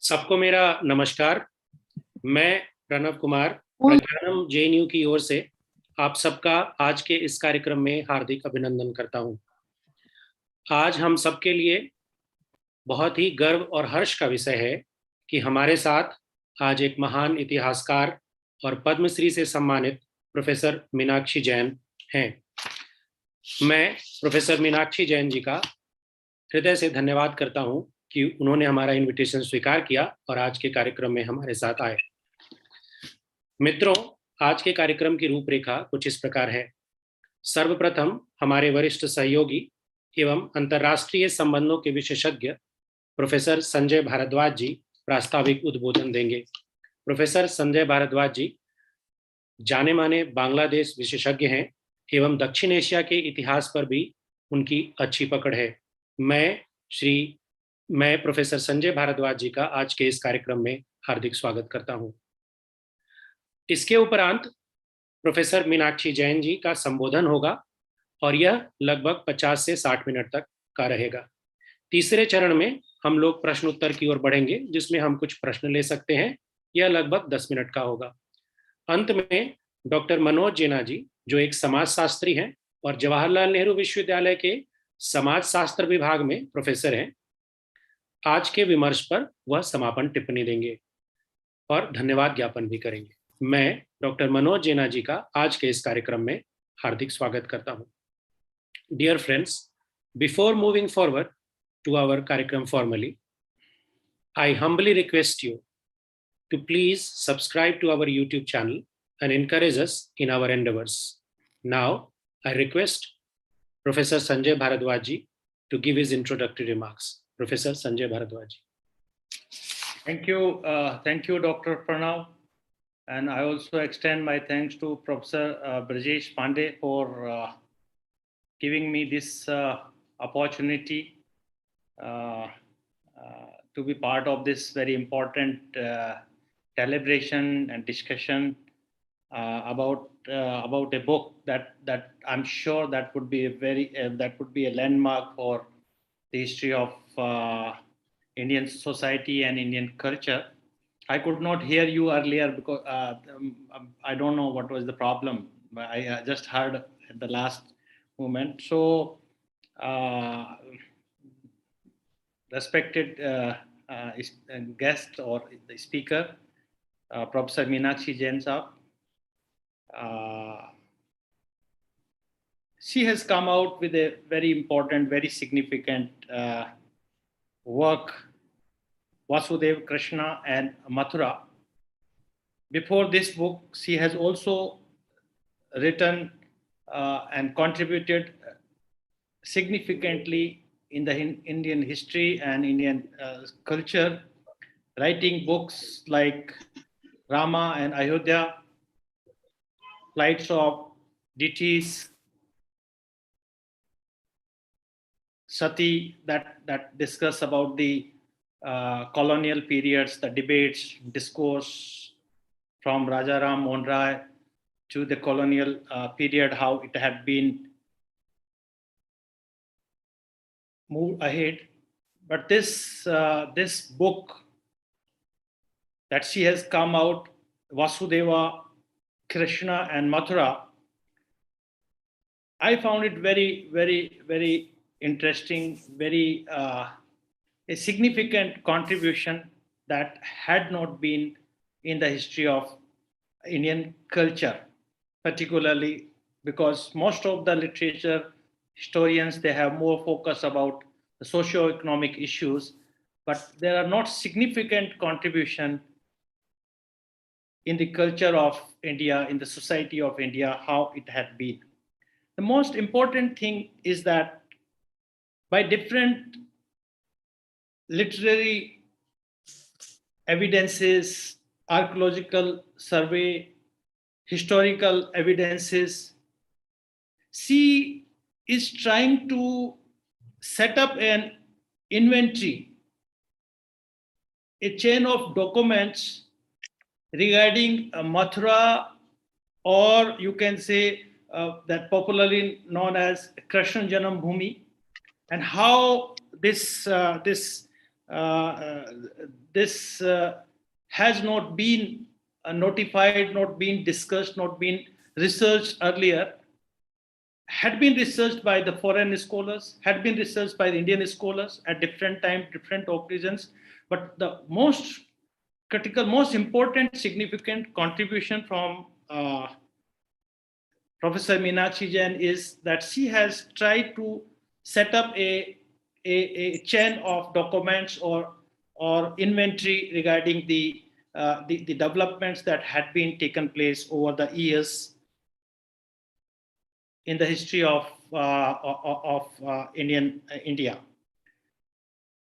सबको मेरा नमस्कार। मैं प्रणव कुमार प्रज्ञानम जेएनयू की ओर से आप सबका आज के इस कार्यक्रम में हार्दिक अभिनंदन करता हूं। आज हम सबके लिए बहुत ही गर्व और हर्ष का विषय है कि हमारे साथ आज एक महान इतिहासकार और पद्मश्री से सम्मानित प्रोफेसर मीनाक्षी जैन हैं। मैं प्रोफेसर मीनाक्षी जैन जी का हृदय से धन्यवाद करता हूं कि उन्होंने हमारा इनविटेशन स्वीकार किया और आज के कार्यक्रम में हमारे साथ आए। मित्रों, आज के कार्यक्रम की रूपरेखा कुछ इस प्रकार है। सर्वप्रथम हमारे वरिष्ठ सहयोगी एवं अंतर्राष्ट्रीय संबंधों के विशेषज्ञ प्रोफेसर संजय भारद्वाज जी प्रास्ताविक उद्बोधन देंगे। प्रोफेसर संजय भारद्वाज जी जाने माने बांग्लादेश विशेषज्ञ हैं एवं दक्षिण एशिया के इतिहास पर भी उनकी अच्छी पकड़ है। मैं प्रोफेसर संजय भारद्वाज जी का आज के इस कार्यक्रम में हार्दिक स्वागत करता हूं। इसके उपरांत प्रोफेसर मीनाक्षी जैन जी का संबोधन होगा और यह लगभग 50 से 60 मिनट तक का रहेगा। तीसरे चरण में हम लोग प्रश्न उत्तर की ओर बढ़ेंगे, जिसमें हम कुछ प्रश्न ले सकते हैं। यह लगभग 10 मिनट का होगा। अंत में डॉक्टर मनोज जेना जी, जो एक समाजशास्त्री हैं और जवाहरलाल नेहरू विश्वविद्यालय के समाजशास्त्र विभाग में प्रोफेसर हैं, आज के विमर्श पर वह समापन टिप्पणी देंगे और धन्यवाद ज्ञापन भी करेंगे। मैं डॉक्टर मनोज जेना जी का आज के इस कार्यक्रम में हार्दिक स्वागत करता हूं। Dear friends, before moving forward to our कार्यक्रम formally, I humbly request you to please subscribe to our YouTube channel and encourage us in our endeavors. Now, I request Professor Sanjay Bharadwaj ji to give his introductory remarks. Professor Sanjay Bharadwaj ji. Thank you, Dr. Pranav. And I also extend my thanks to Professor Brajesh Pandey for giving me this opportunity to be part of this very important deliberation and discussion about a book that I'm sure that would be a landmark for the history of Indian society and Indian culture. I could not hear you earlier because I don't know what was the problem. I just heard at the last moment. So, respected guest or the speaker, Professor Meenakshi Jain sahab. She has come out with a very important, very significant work, Vasudeva Krishna and Mathura. Before this book, she has also written and contributed significantly in the Indian history and Indian culture, writing books like Rama and Ayodhya, Flights of Deities, Sati, that discuss about the colonial periods, the debates, discourse from Raja Ram Mohan Rai to the colonial period, how it had been moved ahead. But this book that she has come out, Vasudeva Krishna and Mathura, I found it very, very, very interesting, very a significant contribution that had not been in the history of Indian culture, particularly because most of the literature historians, they have more focus about the socio-economic issues, but there are not significant contribution in the culture of India, in the society of India, how it had been. The most important thing is that by different literary evidences, archaeological survey, historical evidences, she is trying to set up an inventory, a chain of documents regarding Mathura, or you can say that popularly known as Krishna Janmabhoomi, and how this this has not been notified, not been discussed, not been researched earlier, had been researched by the foreign scholars, had been researched by the Indian scholars at different times, different occasions. But the most critical, most important, significant contribution from Professor Meenakshi Jain is that she has tried to set up a chain of documents or inventory regarding the developments that had been taken place over the years in the history of India.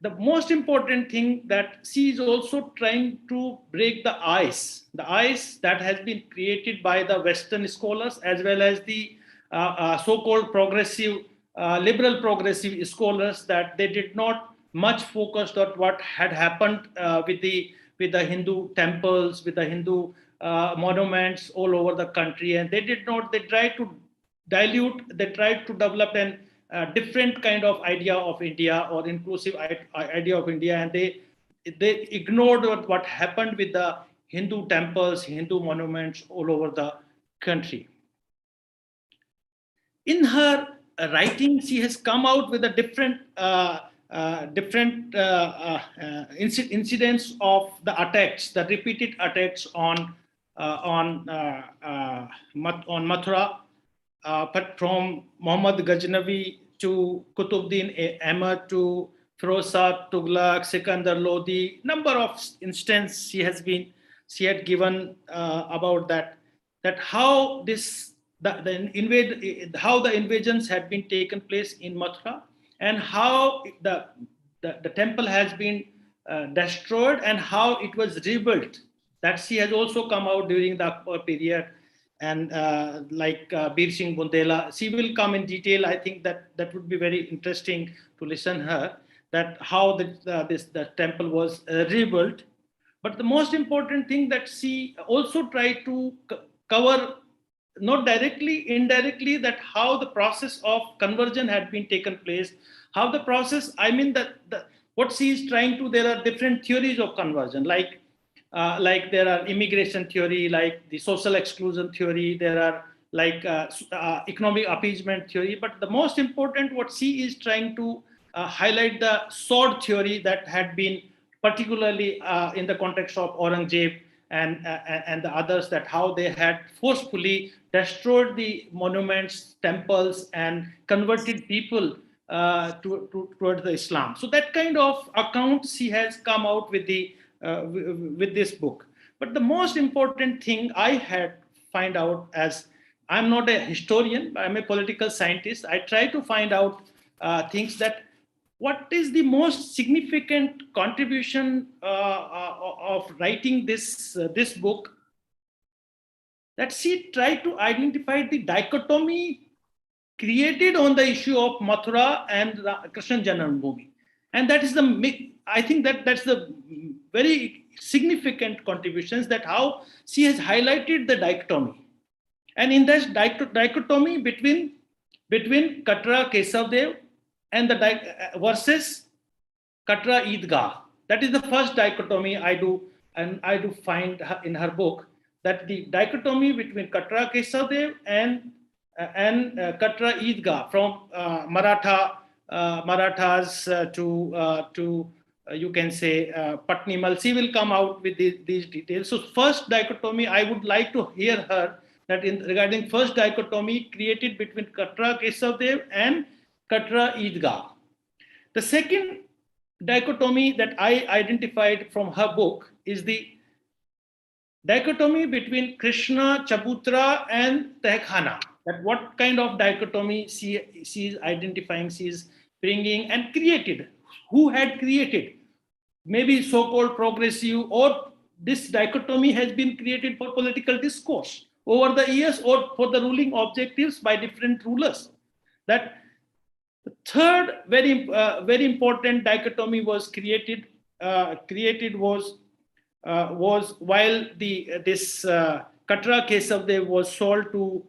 The most important thing that she is also trying to break the ice that has been created by the Western scholars as well as the so-called progressive, liberal progressive scholars, that they did not much focus on what had happened with the Hindu temples, with the Hindu monuments all over the country, and they tried to dilute, they tried to develop an different kind of idea of India or inclusive idea of India, and they ignored what happened with the Hindu temples, Hindu monuments all over the country. In her writing, she has come out with a different incidents of the attacks, the repeated attacks on Mathura, but from Muhammad Ghaznavi to Qutbuddin Ahmad to Firoz Tughlaq, Sikandar Lodi, number of instances she had given about that how how the invasions had been taken place in Mathura, and how the temple has been destroyed and how it was rebuilt. That she has also come out during the Akbar period. And like Bir Singh Bundela, she will come in detail. I think that would be very interesting to listen her, that how the temple was rebuilt. But the most important thing that she also tried to cover, not directly, indirectly, that how the process of conversion had been taken place, how the process, I mean that what she is trying to, there are different theories of conversion, like there are immigration theory, like the social exclusion theory, there are like economic appeasement theory. But the most important, what she is trying to highlight, the sword theory that had been particularly in the context of Aurangzeb and the others, that how they had forcefully destroyed the monuments, temples, and converted people towards the Islam. So that kind of account she has come out with with this book. But the most important thing I had find out, as I'm not a historian, I'm a political scientist, I try to find out things that what is the most significant contribution of writing this book, that she tried to identify the dichotomy created on the issue of Mathura and the Krishna Janmabhoomi. And that is I think that's the very significant contributions, that how she has highlighted the dichotomy. And in that dichotomy between Katra Kesavdev and the versus Katra Eidgah, that is the first dichotomy I do find in her book, that the dichotomy between Katra Kesavdev and Katra Eidgah, from Marathas to you can say Patnimal. She will come out with these details. So first dichotomy, I would like to hear her, that regarding first dichotomy created between Katra Kesavdev and Katra Eidgah. The second dichotomy that I identified from her book is the dichotomy between Krishna, Chabutra, and Tehkhana. That what kind of dichotomy she is identifying, she is bringing and created. Who had created? Maybe so-called progressive, or this dichotomy has been created for political discourse over the years, or for the ruling objectives by different rulers. That the third very important dichotomy was created was while this Katra Kesavdev was sold to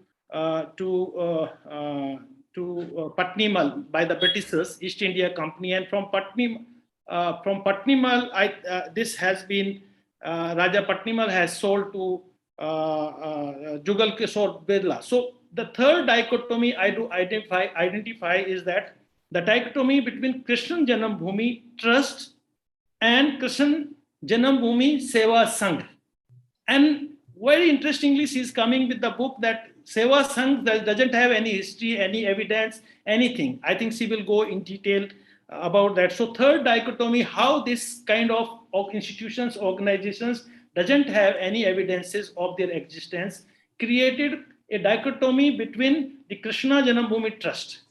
Patnimal by the Britishers, East India Company, and from from Patnimal, this has been Raja Patnimal has sold to Jugal Kishore Birla. So the third dichotomy I do identify is that the dichotomy between Krishna Janmabhoomi Trust and Krishna Janmabhoomi Seva Sangh. And very interestingly, she's coming with the book that Seva Sangh doesn't have any history, any evidence, anything. I think she will go in detail about that. So third dichotomy, how this kind of institutions, organizations doesn't have any evidences of their existence, created a dichotomy between the Krishna Janmabhoomi Trust,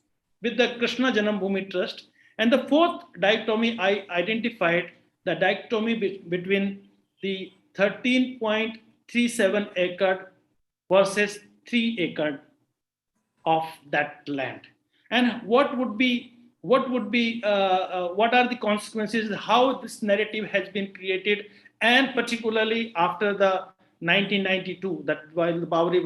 with the Krishna Janmabhoomi Trust. And the fourth dichotomy I identified, the dichotomy between the 13.37 acre versus 3 acre of that land. And what are the consequences, how this narrative has been created, and particularly after the 1992, that while the Babri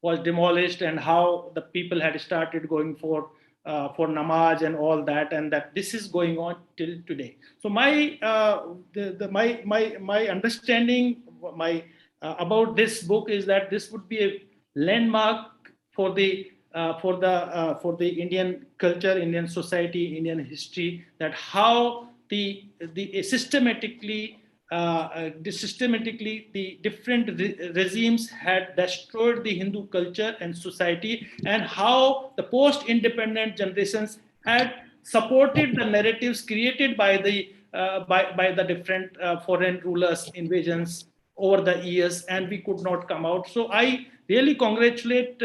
was demolished, and how the people had started going for namaz and all that, and that this is going on till today. So my understanding about this book is that this would be a landmark for the Indian culture, Indian society, Indian history, that how the systematically the different regimes had destroyed the Hindu culture and society, and how the post-independent generations had supported the narratives created by the different foreign rulers, invasions over the years, and we could not come out. So I really congratulate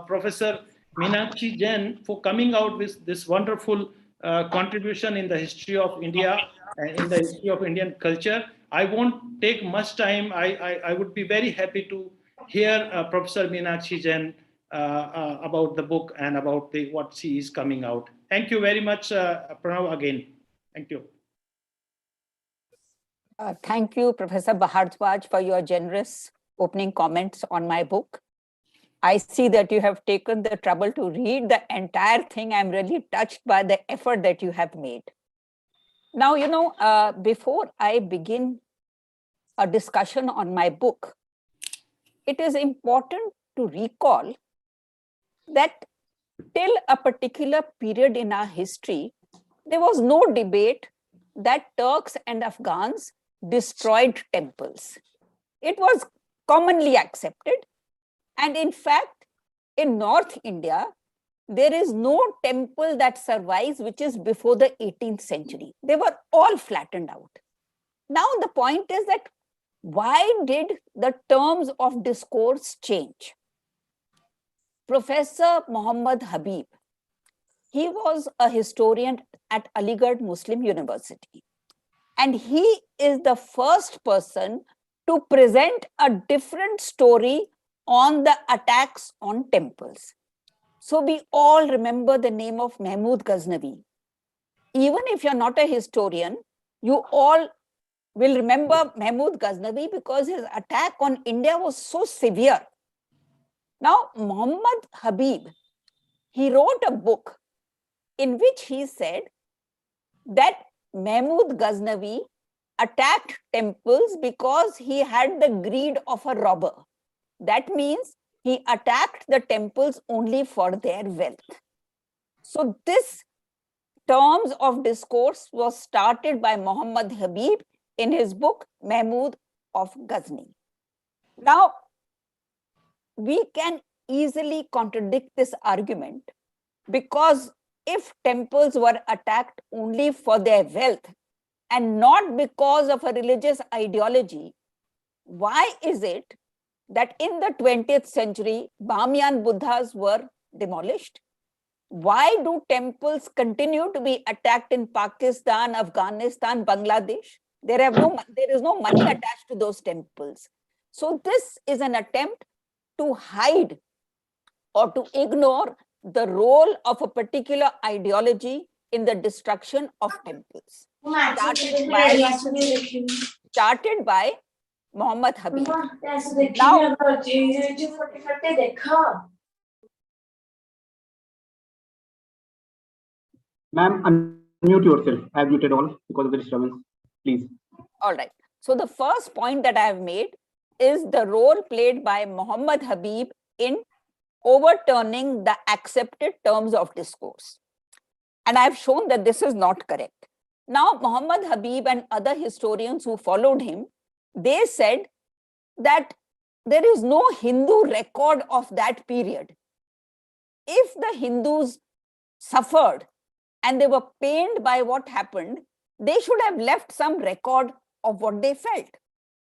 Professor Meenakshi Jain for coming out with this wonderful contribution in the history of India and in the history of Indian culture. I won't take much time. I would be very happy to hear Professor Meenakshi Jain about the book and about what she is coming out. Thank you very much, Pranav, again. Thank you. Thank you, Professor Bhardwaj, for your generous opening comments on my book. I see that you have taken the trouble to read the entire thing. I'm really touched by the effort that you have made. Now, before I begin a discussion on my book, it is important to recall that till a particular period in our history, there was no debate that Turks and Afghans destroyed temples. It was commonly accepted. And in fact, in North India, there is no temple that survives which is before the 18th century. They were all flattened out. Now the point is that why did the terms of discourse change? Professor Muhammad Habib, he was a historian at Aligarh Muslim University. And he is the first person to present a different story on the attacks on temples. So we all remember the name of Mahmud Ghaznavi. Even if you're not a historian, you all will remember Mahmud Ghaznavi because his attack on India was so severe. Now, Muhammad Habib, he wrote a book in which he said that Mahmud Ghaznavi attacked temples because he had the greed of a robber. That means he attacked the temples only for their wealth. So this terms of discourse was started by Muhammad Habib in his book, Mahmud of Ghazni. Now, we can easily contradict this argument because if temples were attacked only for their wealth and not because of a religious ideology, why is it that in the 20th century, Bamyan Buddhas were demolished? Why do temples continue to be attacked in Pakistan, Afghanistan, Bangladesh? There is no money attached to those temples. So this is an attempt to hide or to ignore the role of a particular ideology in the destruction of temples. Started by Muhammad Habib. Now, ma'am, Unmute yourself. I have muted all because of the disturbance. Please. All right. So the first point that I have made is the role played by Muhammad Habib in overturning the accepted terms of discourse. And I've shown that this is not correct. Now, Muhammad Habib and other historians who followed him, they said that there is no Hindu record of that period. If the Hindus suffered and they were pained by what happened, they should have left some record of what they felt.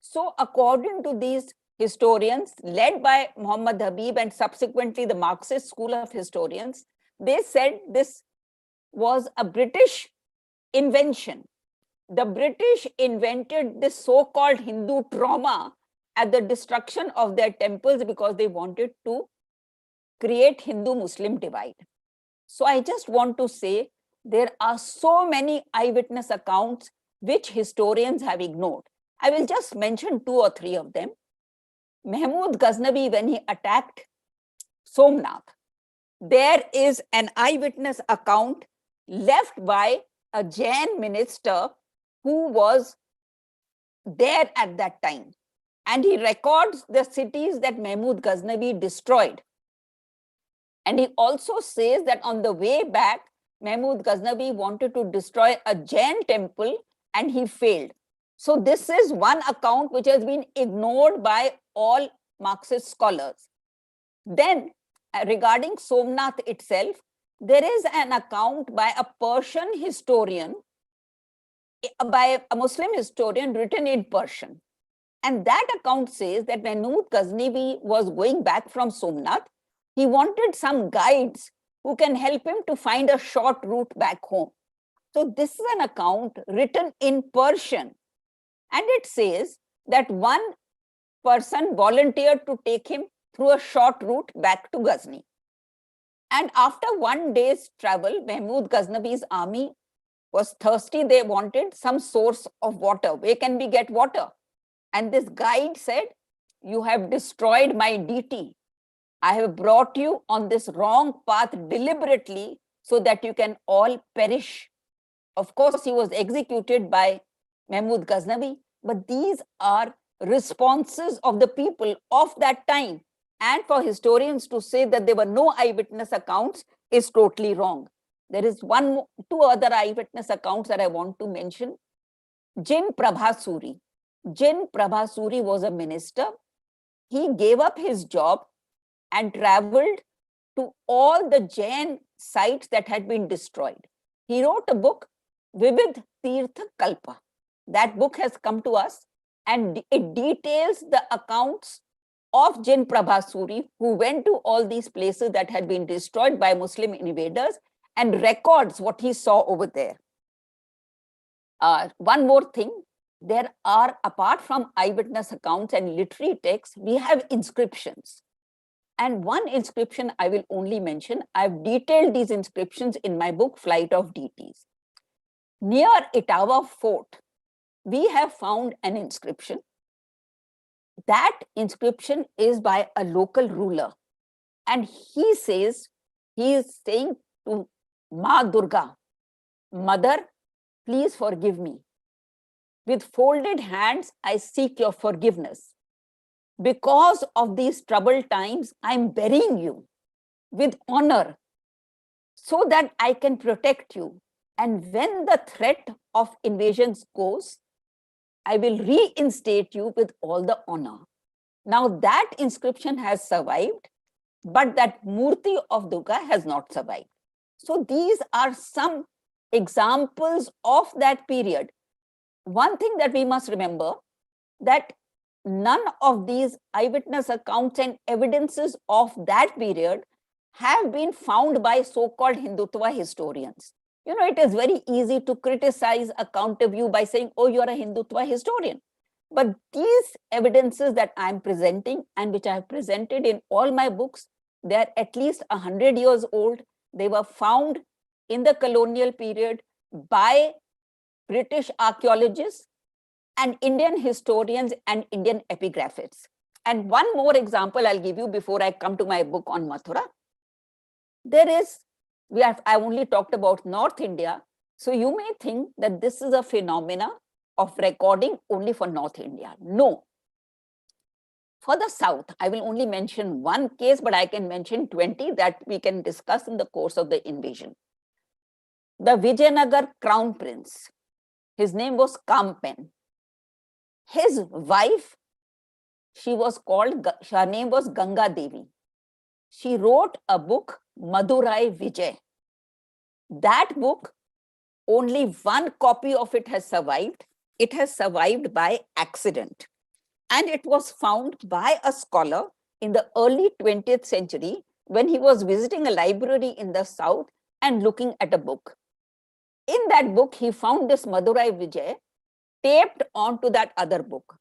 So according to these historians, led by Muhammad Habib and subsequently the Marxist school of historians, they said this was a British invention. The British invented this so-called Hindu trauma at the destruction of their temples because they wanted to create Hindu-Muslim divide. So I just want to say there are so many eyewitness accounts which historians have ignored. I will just mention 2 or 3 of them. Mahmud Ghaznavi, when he attacked Somnath, there is an eyewitness account left by a Jain minister who was there at that time. And he records the cities that Mahmud Ghaznavi destroyed. And he also says that on the way back, Mahmud Ghaznavi wanted to destroy a Jain temple and he failed. So this is one account which has been ignored by all Marxist scholars. Then regarding Somnath itself, there is an account by a Persian historian, by a Muslim historian written in Persian. And that account says that when Mahmud Ghaznavi was going back from Somnath, he wanted some guides who can help him to find a short route back home. So this is an account written in Persian. And it says that one person volunteered to take him through a short route back to Ghazni. And after 1 day's travel, Mahmud Ghaznavi's army was thirsty. They wanted some source of water. Where can we get water? And this guide said, "You have destroyed my deity. I have brought you on this wrong path deliberately so that you can all perish." Of course, he was executed by Mahmud Ghaznavi, but these are responses of the people of that time. And for historians to say that there were no eyewitness accounts is totally wrong. There is 2 other eyewitness accounts that I want to mention. Jin Prabhasuri. Jin Prabhasuri was a minister. He gave up his job and traveled to all the Jain sites that had been destroyed. He wrote a book, Vividh Tirtha Kalpa. That book has come to us and it details the accounts of Jin Prabhasuri, who went to all these places that had been destroyed by Muslim invaders and records what he saw over there. One more thing, there are, apart from eyewitness accounts and literary texts, we have inscriptions. And one inscription I will only mention. I've detailed these inscriptions in my book, Flight of Deities. Near Etawah Fort, we have found an inscription. That inscription is by a local ruler. And he says, he is saying to Ma Durga, "Mother, please forgive me. With folded hands, I seek your forgiveness. Because of these troubled times, I'm burying you with honor so that I can protect you. And when the threat of invasions goes, I will reinstate you with all the honor." Now that inscription has survived, but that Murti of Durga has not survived. So these are some examples of that period. One thing that we must remember, that none of these eyewitness accounts and evidences of that period have been found by so-called Hindutva historians. You know, it is very easy to criticize a counter view by saying, "Oh, you're a Hindutva historian." But these evidences that I'm presenting and which I have presented in all my books, they're at least 100 years old. They were found in the colonial period by British archaeologists and Indian historians and Indian epigraphists. And one more example I'll give you before I come to my book on Mathura. I only talked about North India. So you may think that this is a phenomena of recording only for North India. No. For the South, I will only mention one case, but I can mention 20 that we can discuss in the course of the invasion. The Vijayanagar Crown Prince, his name was Kampen. His wife, her name was Ganga Devi. She wrote a book, Madurai Vijay. That book, only one copy of it has survived. It has survived by accident. And it was found by a scholar in the early 20th century when he was visiting a library in the South and looking at a book. In that book, he found this Madurai Vijay taped onto that other book.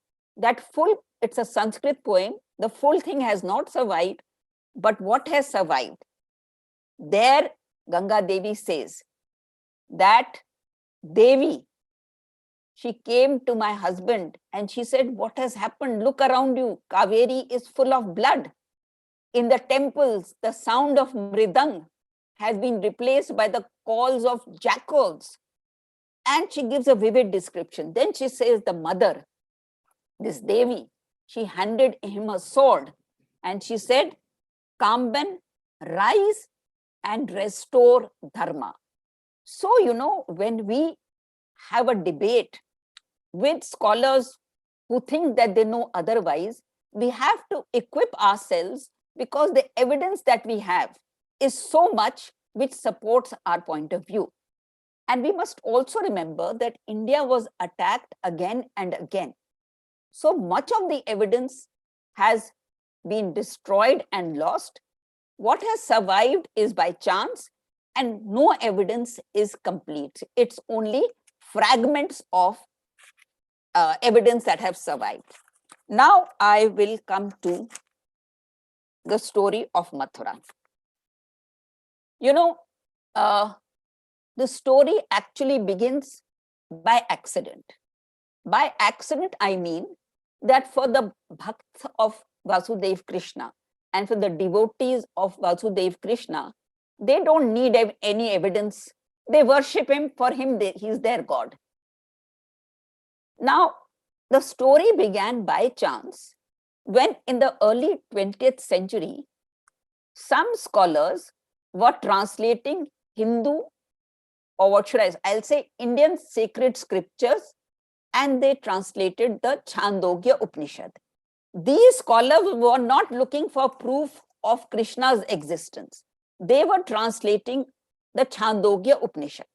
It's a Sanskrit poem. The full thing has not survived, but what has survived? There, Ganga Devi says that Devi, she came to my husband and she said, what has happened? Look around you. Kaveri is full of blood. In the temples, the sound of mridang has been replaced by the calls of jackals. And she gives a vivid description. Then she says the mother, this Devi, she handed him a sword and she said, Kamben, rise and restore dharma. So, when we have a debate with scholars who think that they know otherwise, we have to equip ourselves because the evidence that we have is so much which supports our point of view. And we must also remember that India was attacked again and again. So much of the evidence has been destroyed and lost. What has survived is by chance, and no evidence is complete. It's only fragments of evidence that have survived. Now I will come to the story of Mathura. The story actually begins by accident. By accident, I mean that for the bhakts of Vasudeva Krishna and for the devotees of Vasudeva Krishna, they don't need any evidence. They worship him. For him, he's their God. Now, the story began by chance when in the early 20th century, some scholars were translating Hindu, or what should I'll say Indian sacred scriptures, and they translated the Chandogya Upanishad. These scholars were not looking for proof of Krishna's existence. They were translating the Chandogya Upanishad.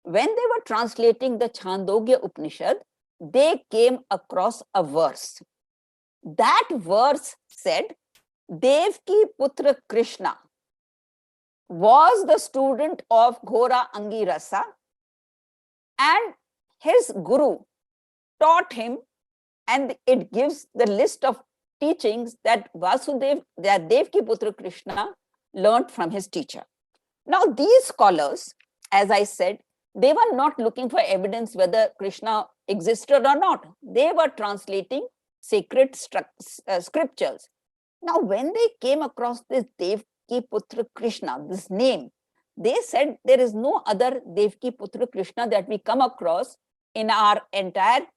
When they were translating the Chandogya Upanishad, they came across a verse. That verse said, Devki Putra Krishna was the student of Ghora Angirasa, and his guru taught him, and it gives the list of teachings that Devki Putra Krishna learned from his teacher. Now, these scholars, as I said, they were not looking for evidence whether Krishna existed or not. They were translating sacred scriptures. Now, when they came across this Devki Putra Krishna, this name, they said there is no other Devki Putra Krishna that we come across in our entire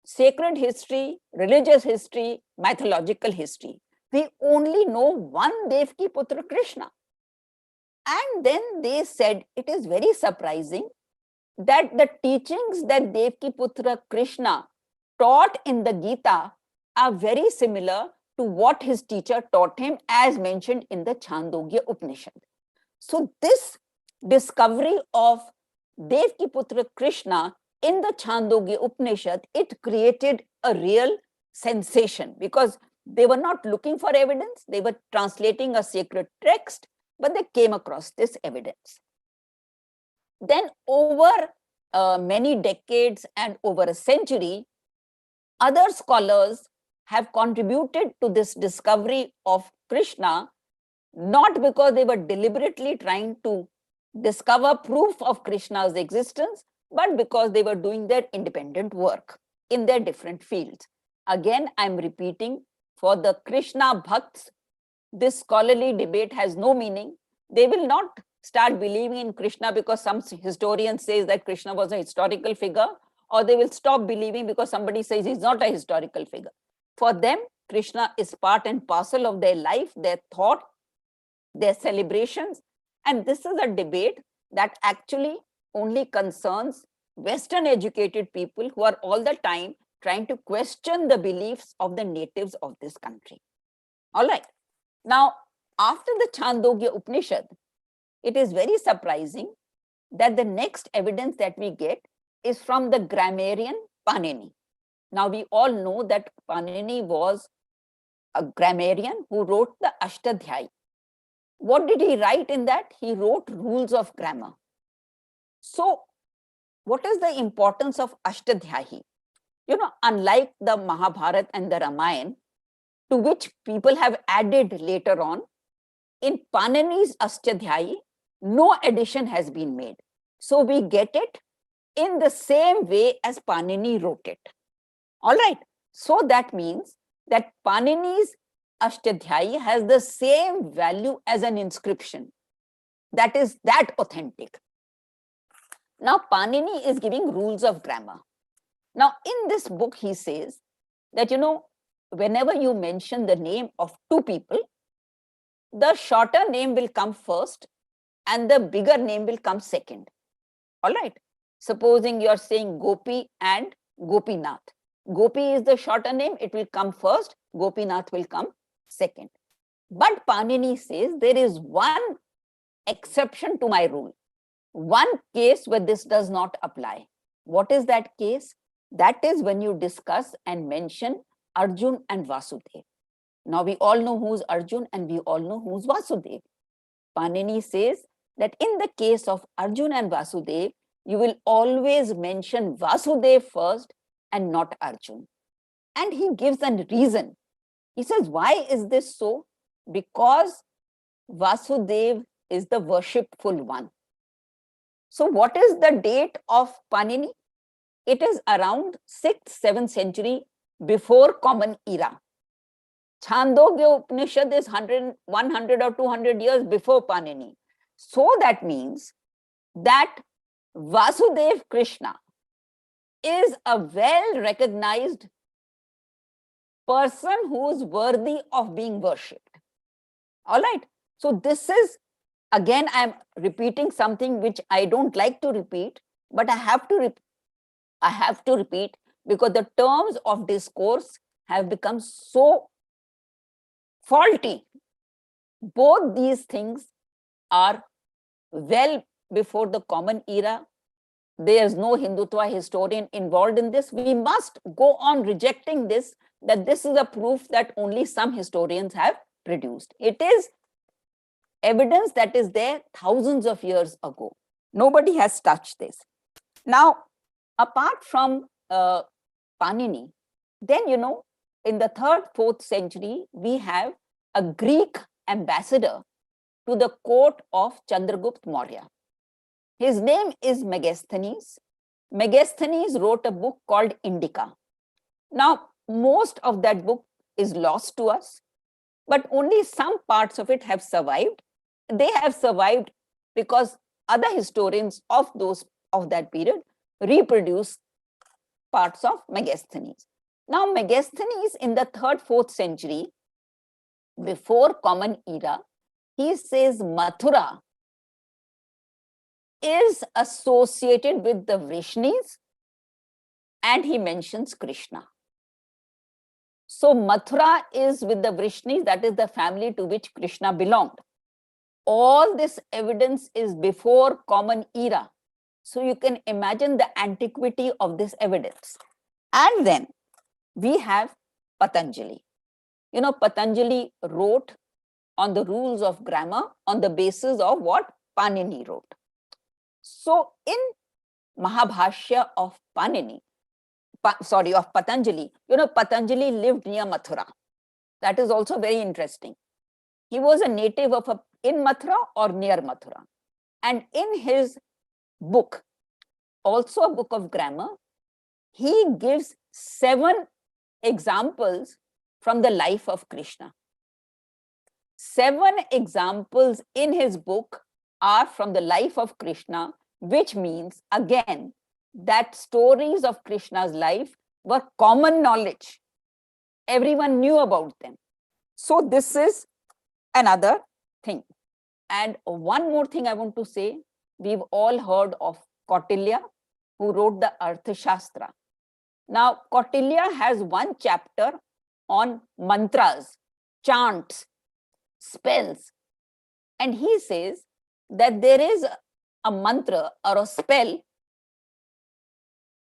sacred history, religious history, mythological history. We only know one Devki Putra Krishna. And then they said, it is very surprising that the teachings that Devki Putra Krishna taught in the Gita are very similar to what his teacher taught him, as mentioned in the Chandogya Upanishad. So this discovery of Devki Putra Krishna in the Chandogya Upanishad, it created a real sensation because they were not looking for evidence. They were translating a sacred text, but they came across this evidence. Then over many decades and over a century, other scholars have contributed to this discovery of Krishna, not because they were deliberately trying to discover proof of Krishna's existence, but because they were doing their independent work in their different fields. Again, I'm repeating, for the Krishna Bhakts, this scholarly debate has no meaning. They will not start believing in Krishna because some historian says that Krishna was a historical figure, or they will stop believing because somebody says he's not a historical figure. For them, Krishna is part and parcel of their life, their thought, their celebrations. And this is a debate that actually only concerns Western educated people who are all the time trying to question the beliefs of the natives of this country. All right. Now, after the Chandogya Upanishad, it is very surprising that the next evidence that we get is from the grammarian Panini. Now, we all know that Panini was a grammarian who wrote the Ashtadhyayi. What did he write in that? He wrote rules of grammar. So, what is the importance of Ashtadhyayi? You know, unlike the Mahabharata and the Ramayana, to which people have added later on, in Panini's Ashtadhyayi, no addition has been made. So we get it in the same way as Panini wrote it. All right. So that means that Panini's Ashtadhyayi has the same value as an inscription. That is that authentic. Now, Panini is giving rules of grammar. Now, in this book, he says that, you know, whenever you mention the name of two people, the shorter name will come first and the bigger name will come second. All right. Supposing you're saying Gopi and Gopinath. Gopi is the shorter name, it will come first, Gopinath will come second. But Panini says there is one exception to my rule, one case where this does not apply. What is that case? That is when you discuss and mention Arjun and Vasudeva. Now we all know who's Arjun and we all know who's Vasudeva. Panini says that in the case of Arjun and Vasudeva, you will always mention Vasudeva first and not Arjun. And he gives a reason. He says, why is this so? Because Vasudeva is the worshipful one. So what is the date of Panini? It is around 6th, 7th century before Common Era. Chandogya Upanishad is 100 or 200 years before Panini. So that means that Vasudeva Krishna is a well-recognized person who is worthy of being worshipped. All right. So this is, again, I'm repeating something which I don't like to repeat, but I have to repeat because the terms of discourse have become so faulty. Both these things are well before the Common Era. There's no Hindutva historian involved in this. We must go on rejecting this, that this is a proof that only some historians have produced. It is evidence that is there thousands of years ago. Nobody has touched this. Now, apart from Panini, then, you know, in the 3rd, 4th century, we have a Greek ambassador to the court of Chandragupta Maurya. His name is Megasthenes. Megasthenes wrote a book called Indica. Now, most of that book is lost to us, but only some parts of it have survived. They have survived because other historians of that period reproduce parts of Megasthenes. Now, Megasthenes in the 3rd, 4th century, before Common Era, he says Mathura is associated with the Vrishnis and he mentions Krishna. So Mathura is with the Vrishnis, that is the family to which Krishna belonged. All this evidence is before Common Era. So you can imagine the antiquity of this evidence. And then we have Patanjali. You know, Patanjali wrote on the rules of grammar on the basis of what Panini wrote. So in Mahabhashya of Panini, of Patanjali, you know, Patanjali lived near Mathura. That is also very interesting. He was a native of in Mathura or near Mathura. And in his book, also a book of grammar, he gives 7 examples from the life of Krishna. 7 examples in his book are from the life of Krishna, which means again that stories of Krishna's life were common knowledge. Everyone knew about them. So this is another thing. And one more thing I want to say, we've all heard of Kautilya, who wrote the Arthashastra. Now, Kautilya has one chapter on mantras, chants, spells. And he says that there is a mantra or a spell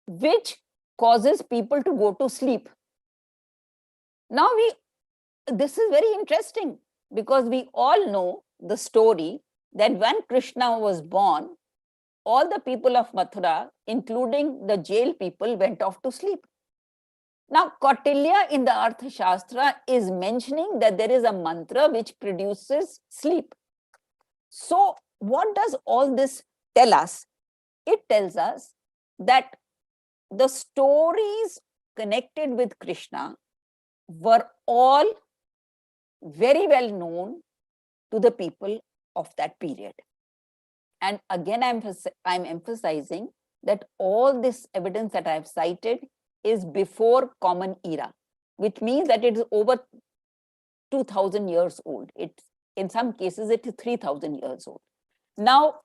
which causes people to go to sleep. Now, this is very interesting because we all know the story that when Krishna was born, all the people of Mathura, including the jail people, went off to sleep. Now, Kautilya in the Arthashastra is mentioning that there is a mantra which produces sleep. So, what does all this tell us? It tells us that the stories connected with Krishna were all very well known to the people of that period. And again, I'm emphasizing that all this evidence that I've cited is before Common Era, which means that it is over 2000 years old. In some cases, it is 3000 years old. Now,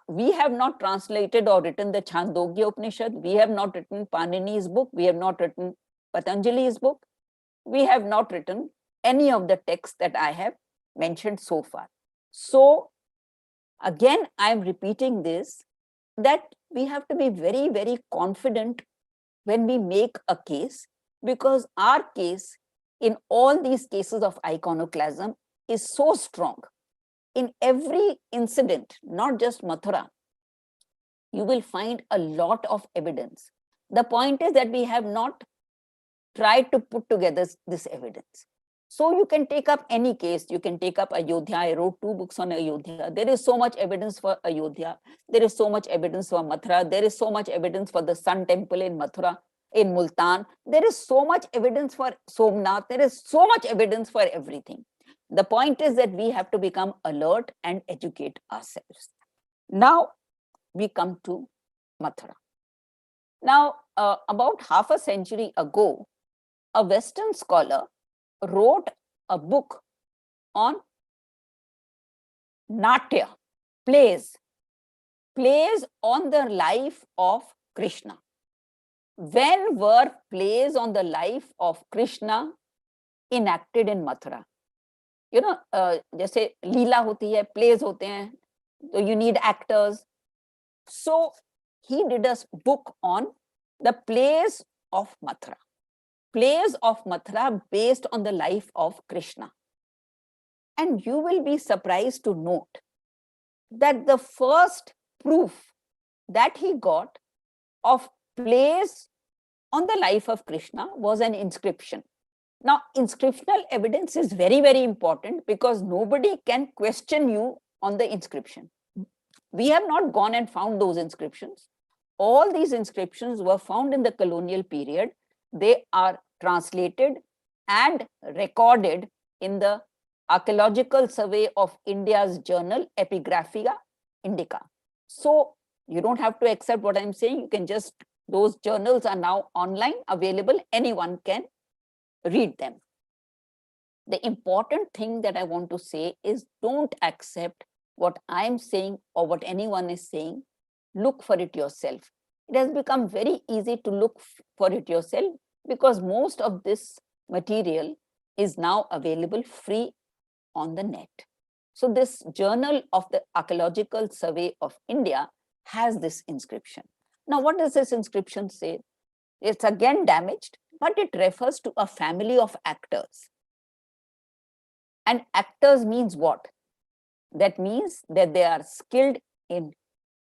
we have not translated or written the Chandogya Upanishad. We have not written Panini's book. We have not written Patanjali's book. We have not written any of the texts that I have mentioned so far. So, again, I'm repeating this, that we have to be very, very confident when we make a case, because our case in all these cases of iconoclasm is so strong. In every incident, not just Mathura, you will find a lot of evidence. The point is that we have not tried to put together this evidence. So you can take up any case. You can take up Ayodhya. I wrote 2 books on Ayodhya. There is so much evidence for Ayodhya. There is so much evidence for Mathura. There is so much evidence for the Sun Temple in Mathura, in Multan. There is so much evidence for Somnath. There is so much evidence for everything. The point is that we have to become alert and educate ourselves. Now we come to Mathura. Now, about half a century ago, a Western scholar wrote a book on Natya, plays on the life of Krishna. When were plays on the life of Krishna enacted in Mathura? You know, जैसे लीला होती है, plays होते हैं, so you need actors. So he did a book on the plays of Mathura. Plays of Mathura based on the life of Krishna. And you will be surprised to note that the first proof that he got of plays on the life of Krishna was an inscription. Now, inscriptional evidence is very, very important because nobody can question you on the inscription. We have not gone and found those inscriptions. All these inscriptions were found in the colonial period. They are translated and recorded in the Archaeological Survey of India's journal, Epigraphia Indica. So you don't have to accept what I'm saying. You can just, those journals are now online, available. Anyone can read them. The important thing that I want to say is don't accept what I'm saying or what anyone is saying. Look for it yourself. It has become very easy to look for it yourself because most of this material is now available free on the net. So this journal of the Archaeological Survey of India has this inscription. Now, what does this inscription say? It's again damaged, but it refers to a family of actors. And actors means what? That means that they are skilled in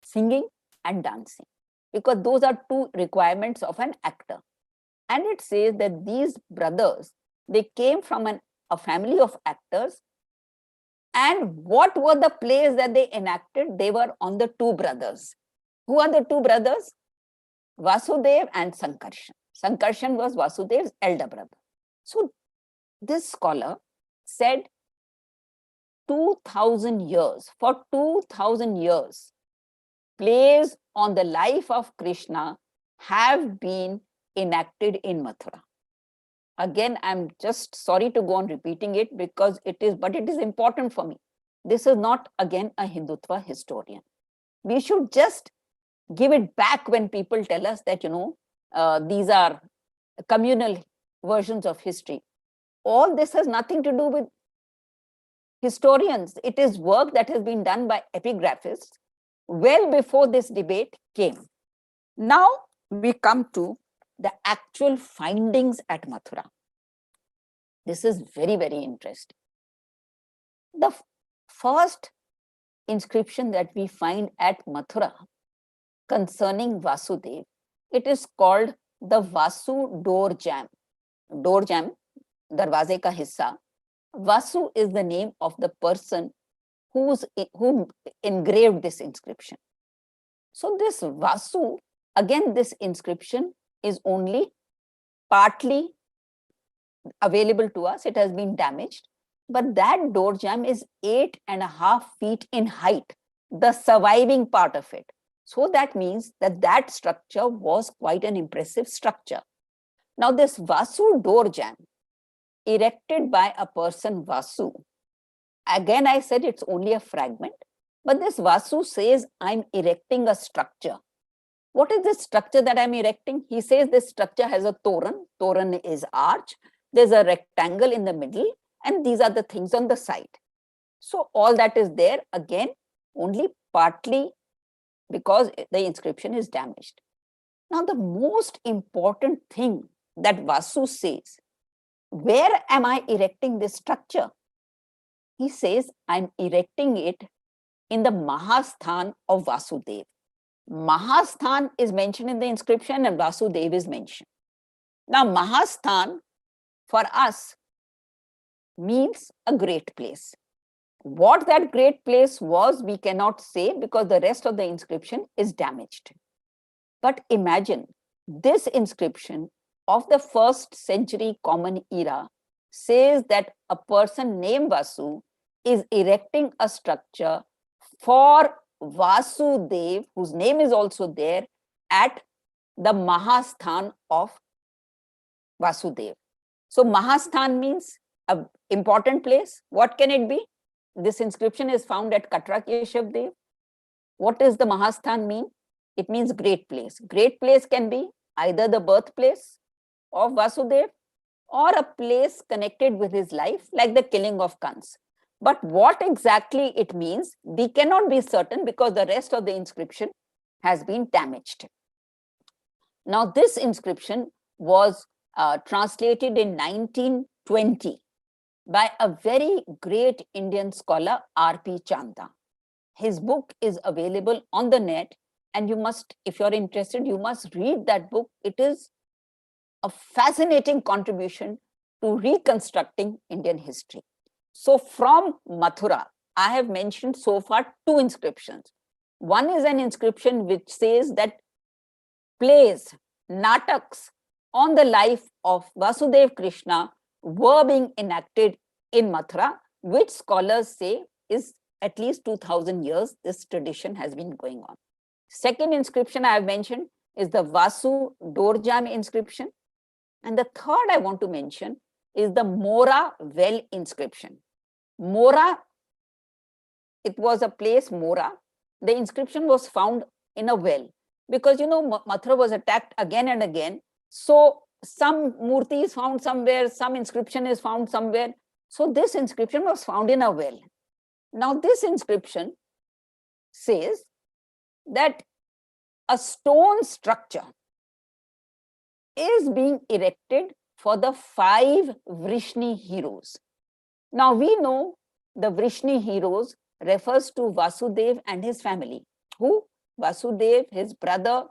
singing and dancing, because those are 2 requirements of an actor. And it says that these brothers, they came from a family of actors. And what were the plays that they enacted? They were on the 2 brothers. Who are the 2 brothers? Vasudeva and Sankarsia. Sankarsia was Vasudeva's elder brother. So this scholar said 2,000 years, for 2,000 years, plays on the life of Krishna have been enacted in Mathura. Again, I'm just sorry to go on repeating it because it is important for me. This is not again a Hindutva historian. We should just give it back when people tell us that, these are communal versions of history. All this has nothing to do with historians. It is work that has been done by epigraphists well before this debate came. Now we come to the actual findings at Mathura. This is very, very interesting. The first inscription that we find at Mathura concerning Vasudev, it is called the Vasu Door Jam. Door Jam, darwaze ka hissa. Vasu is the name of the person who engraved this inscription. So this Vasu, again, this inscription is only partly available to us. It has been damaged, but that door jam is 8.5 feet in height, the surviving part of it. So that means that that structure was quite an impressive structure. Now this Vasu door jam, erected by a person Vasu, again I said it's only a fragment, but this Vasu says, I'm erecting a structure. What is this structure that I'm erecting? He says this structure has a toran. Toran is arch. There's a rectangle in the middle, and these are the things on the side. So all that is there, again, only partly because the inscription is damaged. Now the most important thing that Vasu says, where am I erecting this structure? He says, I'm erecting it in the Mahasthan of Vasudev. Mahasthan is mentioned in the inscription and Vasudev is mentioned. Now Mahasthan for us means a great place. What that great place was, we cannot say because the rest of the inscription is damaged. But imagine this inscription of the 1st century Common Era says that a person named Vasu is erecting a structure for Vasudev, whose name is also there, at the Mahasthan of Vasudev. So Mahasthan means an important place. What can it be? This inscription is found at Katra Keshavdev. What does the Mahasthan mean? It means great place. Great place can be either the birthplace of Vasudev or a place connected with his life, like the killing of Kans. But what exactly it means, we cannot be certain because the rest of the inscription has been damaged. Now, this inscription was translated in 1920 by a very great Indian scholar, R.P. Chanda. His book is available on the net, and you must, if you're interested, you must read that book. It is a fascinating contribution to reconstructing Indian history. So from Mathura, I have mentioned so far 2 inscriptions. One is an inscription which says that plays, nataks on the life of Vasudeva Krishna were being enacted in Mathura, which scholars say is at least 2,000 years this tradition has been going on. Second inscription I have mentioned is the Vasu Door Jam inscription. And the third I want to mention is the Mora well inscription. Mora, it was a place, Mora. The inscription was found in a well because, Mathura was attacked again and again. So some murti is found somewhere, some inscription is found somewhere. So this inscription was found in a well. Now this inscription says that a stone structure is being erected for the 5 Vrishni heroes. Now we know the Vrishni heroes refers to Vasudev and his family. Who? Vasudev, his brother,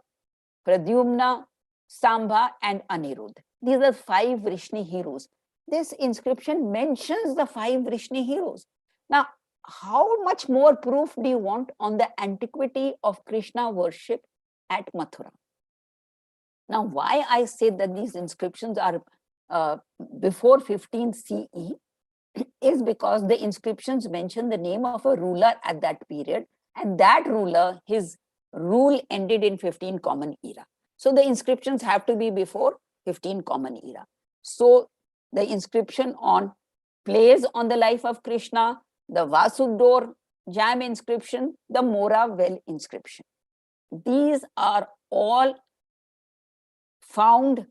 Pradyumna, Sambha and Anirudh. These are 5 Vrishni heroes. This inscription mentions the 5 Vrishni heroes. Now, how much more proof do you want on the antiquity of Krishna worship at Mathura? Now, why I say that these inscriptions are before 15 CE is because the inscriptions mention the name of a ruler at that period, and that ruler, his rule ended in 15 Common Era. So the inscriptions have to be before 15 Common Era. So the inscription on plays on the life of Krishna, the Vasu Door Jam inscription, the Mora well inscription. These are all found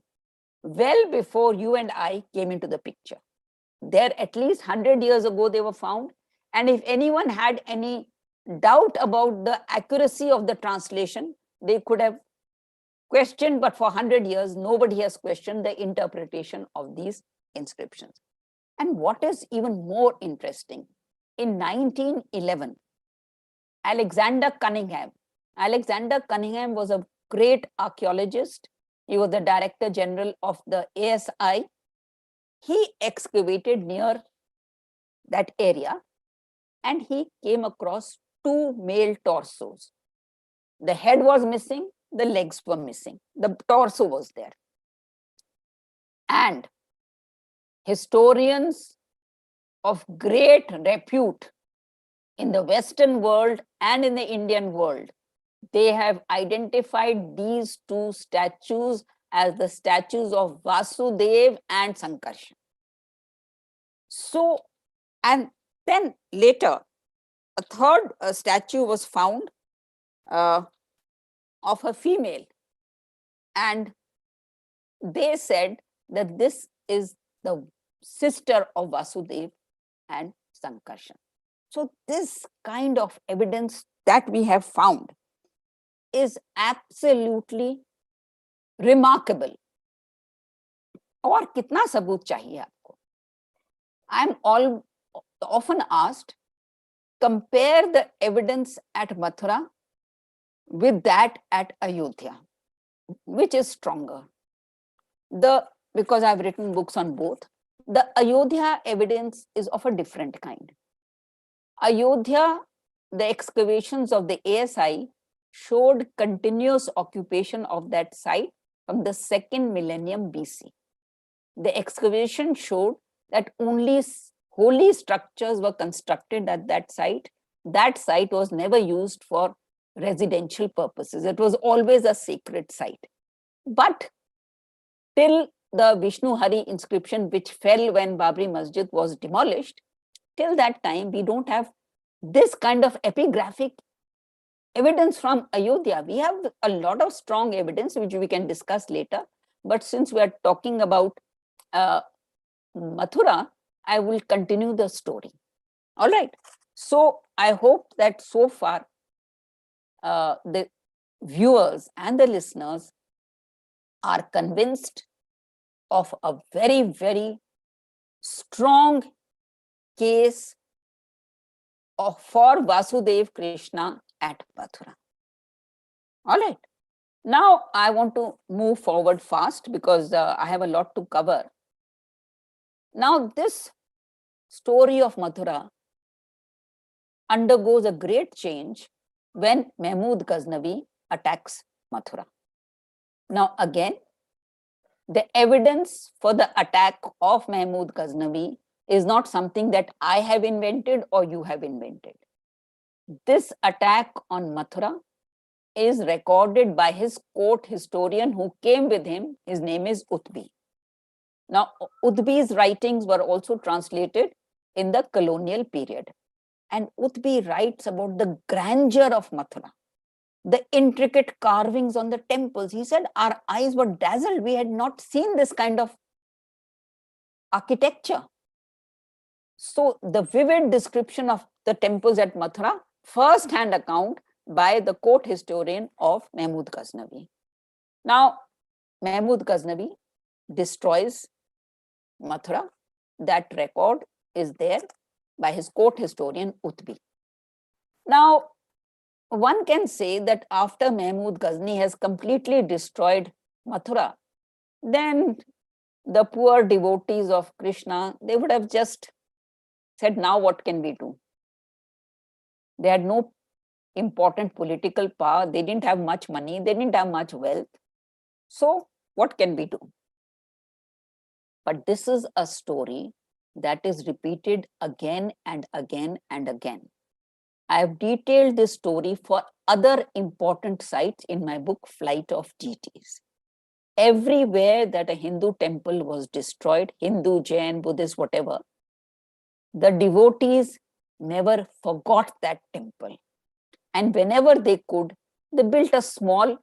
well before you and I came into the picture. There at least 100 years ago they were found. And if anyone had any doubt about the accuracy of the translation, they could have questioned, but for 100 years, nobody has questioned the interpretation of these inscriptions. And what is even more interesting, in 1911, Alexander Cunningham was a great archaeologist. He was the Director General of the ASI. He excavated near that area and he came across 2 male torsos. The head was missing, the legs were missing, the torso was there. And historians of great repute in the Western world and in the Indian world, they have identified these 2 statues as the statues of Vasudeva and Sankarsia. So, and then later, a third statue was found of a female, and they said that this is the sister of Vasudeva and Sankarsia. So this kind of evidence that we have found is absolutely remarkable. और कितना सबूत चाहिए आपको? I am often asked, compare the evidence at Mathura with that at Ayodhya. Which is stronger? Because I've written books on both, the Ayodhya evidence is of a different kind. Ayodhya, the excavations of the ASI showed continuous occupation of that site from the 2nd millennium BC. The excavation showed that only holy structures were constructed at that site. That site was never used for residential purposes. It was always a sacred site. But till the Vishnu Hari inscription, which fell when Babri Masjid was demolished, till that time, we don't have this kind of epigraphic evidence from Ayodhya. We have a lot of strong evidence, which we can discuss later. But since we are talking about Mathura, I will continue the story. All right. So I hope that so far the viewers and the listeners are convinced of a very, very strong case for Vasudeva Krishna at Mathura. All right. Now I want to move forward fast because I have a lot to cover. Now this story of Mathura undergoes a great change when Mahmud Ghaznavi attacks Mathura. Now again, the evidence for the attack of Mahmud Ghaznavi is not something that I have invented or you have invented. This attack on Mathura is recorded by his court historian who came with him. His name is Utbi. Now, Utbi's writings were also translated in the colonial period. And Utbi writes about the grandeur of Mathura, the intricate carvings on the temples. He said, our eyes were dazzled. We had not seen this kind of architecture. So the vivid description of the temples at Mathura, first-hand account by the court historian of Mahmud Ghaznavi. Now, Mahmud Ghaznavi destroys Mathura. That record is there by his court historian Utbi. Now, one can say that after Mahmud Ghazni has completely destroyed Mathura, then the poor devotees of Krishna, they would have just said, now what can we do? They had no important political power. They didn't have much money. They didn't have much wealth. So what can we do? But this is a story that is repeated again and again and again. I have detailed this story for other important sites in my book, Flight of Deities. Everywhere that a Hindu temple was destroyed, Hindu, Jain, Buddhist, whatever, the devotees never forgot that temple. And whenever they could, they built a small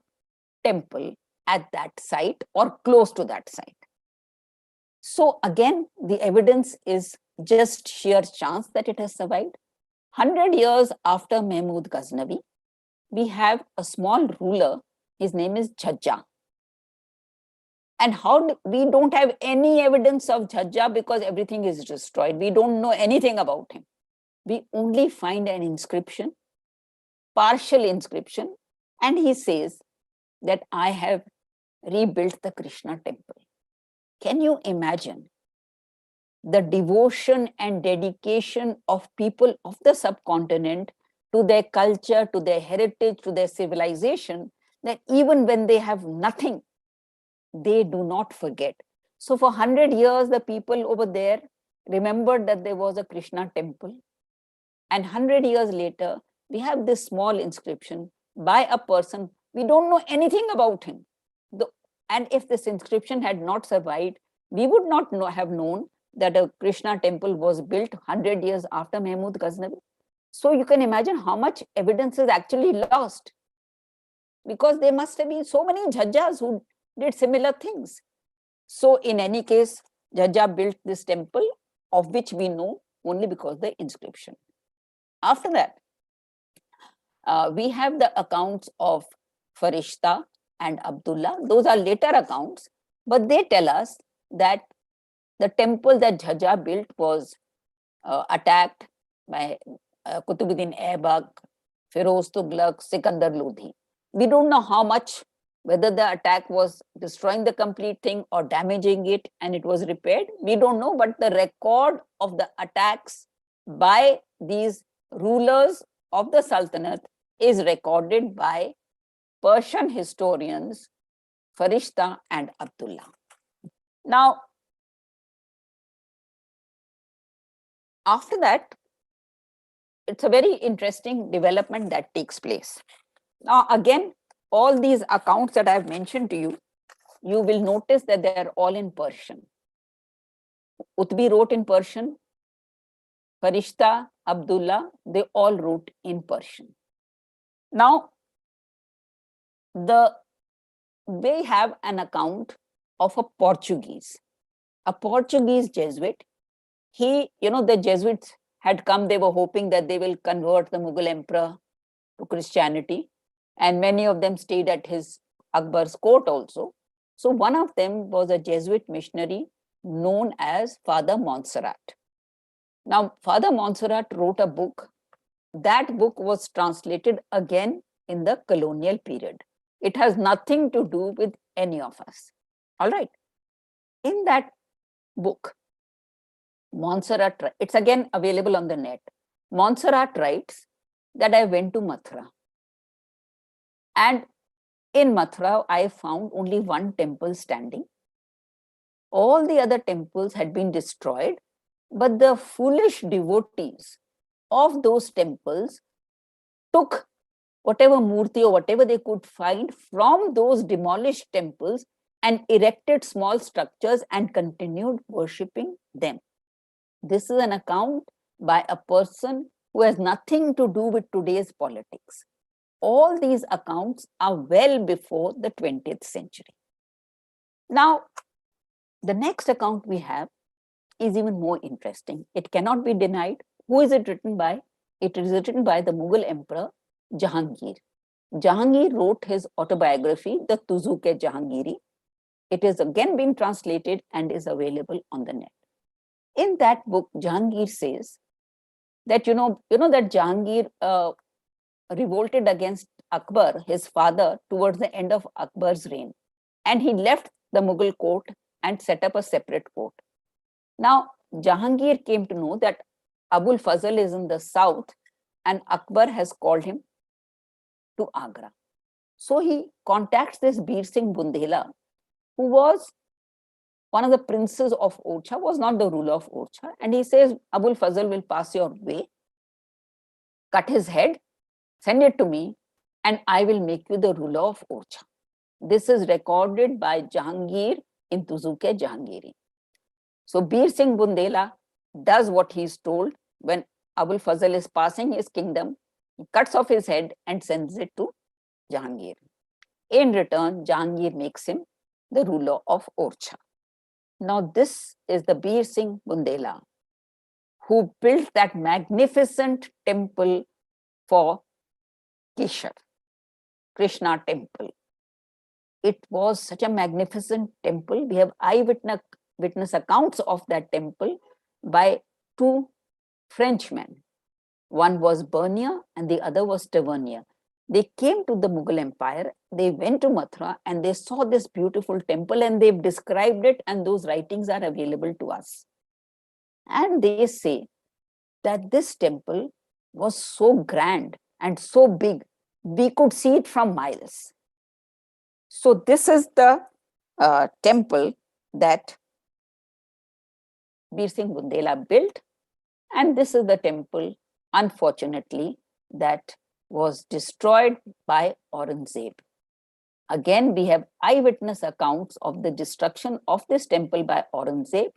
temple at that site or close to that site. So again, the evidence is just sheer chance that it has survived. 100 years after Mahmud Ghaznavi, we have a small ruler. His name is Jhajja. And we don't have any evidence of Jhajja because everything is destroyed. We don't know anything about him. We only find an inscription, partial inscription, and he says that I have rebuilt the Krishna temple. Can you imagine the devotion and dedication of people of the subcontinent to their culture, to their heritage, to their civilization, that even when they have nothing, they do not forget. So for 100 years, the people over there remembered that there was a Krishna temple. And 100 years later, we have this small inscription by a person. We don't know anything about him. And if this inscription had not survived, we would not have known that a Krishna temple was built 100 years after Mahmud Ghaznavi. So you can imagine how much evidence is actually lost, because there must have been so many Jhajjas who did similar things. So in any case, Jhajja built this temple, of which we know only because the inscription. After that, we have the accounts of Farishta and Abdullah. Those are later accounts, but they tell us that the temple that Jhajja built was attacked by Qutubuddin Aibak, Firoz Tughlaq, Sikandar Lodhi. We don't know how much, whether the attack was destroying the complete thing or damaging it and it was repaired. We don't know, but the record of the attacks by these rulers of the Sultanate is recorded by Persian historians Farishta and Abdullah. Now, after that, it's a very interesting development that takes place. Now, again, all these accounts that I've mentioned to you, you will notice that they are all in Persian. Utbi wrote in Persian, Farishta, Abdullah, they all wrote in Persian. Now, they have an account of a Portuguese Jesuit. The Jesuits had come, they were hoping that they will convert the Mughal emperor to Christianity, and many of them stayed at his Akbar's court also. So one of them was a Jesuit missionary known as Father Montserrat. Now, Father Montserrat wrote a book. That book was translated again in the colonial period. It has nothing to do with any of us. All right. In that book, Montserrat, it's again available on the net. Montserrat writes that I went to Mathura. And in Mathura, I found only one temple standing. All the other temples had been destroyed, but the foolish devotees of those temples took whatever murti or whatever they could find from those demolished temples and erected small structures and continued worshipping them. This is an account by a person who has nothing to do with today's politics. All these accounts are well before the 20th century. Now, the next account we have is even more interesting. It cannot be denied. Who is it written by? It is written by the Mughal emperor Jahangir. Jahangir wrote his autobiography, the Tuzuk-e-Jahangiri. It has again been translated and is available on the net. In that book, Jahangir says that, that Jahangir revolted against Akbar, his father, towards the end of Akbar's reign. And he left the Mughal court and set up a separate court. Now, Jahangir came to know that Abul Fazl is in the south and Akbar has called him to Agra. So he contacts this Bir Singh Bundela, who was one of the princes of Orcha, was not the ruler of Orcha. And he says, Abul Fazl will pass your way, cut his head, send it to me, and I will make you the ruler of Orcha. This is recorded by Jahangir in Tuzuke Jahangiri. So Bir Singh Bundela does what he is told. When Abul Fazl is passing his kingdom, he cuts off his head and sends it to Jahangir. In return, Jahangir makes him the ruler of Orcha. Now this is the Bir Singh Bundela who built that magnificent temple for Keshav, Krishna temple. It was such a magnificent temple. We have eyewitness accounts of that temple by two Frenchmen. One was Bernier and the other was Tavernier. They came to the Mughal Empire, they went to Mathura and they saw this beautiful temple and they've described it, and those writings are available to us. And they say that this temple was so grand and so big, we could see it from miles. So this is the temple that Bir Singh Bundela built, and this is the temple, unfortunately, that was destroyed by Aurangzeb. Again, we have eyewitness accounts of the destruction of this temple by Aurangzeb.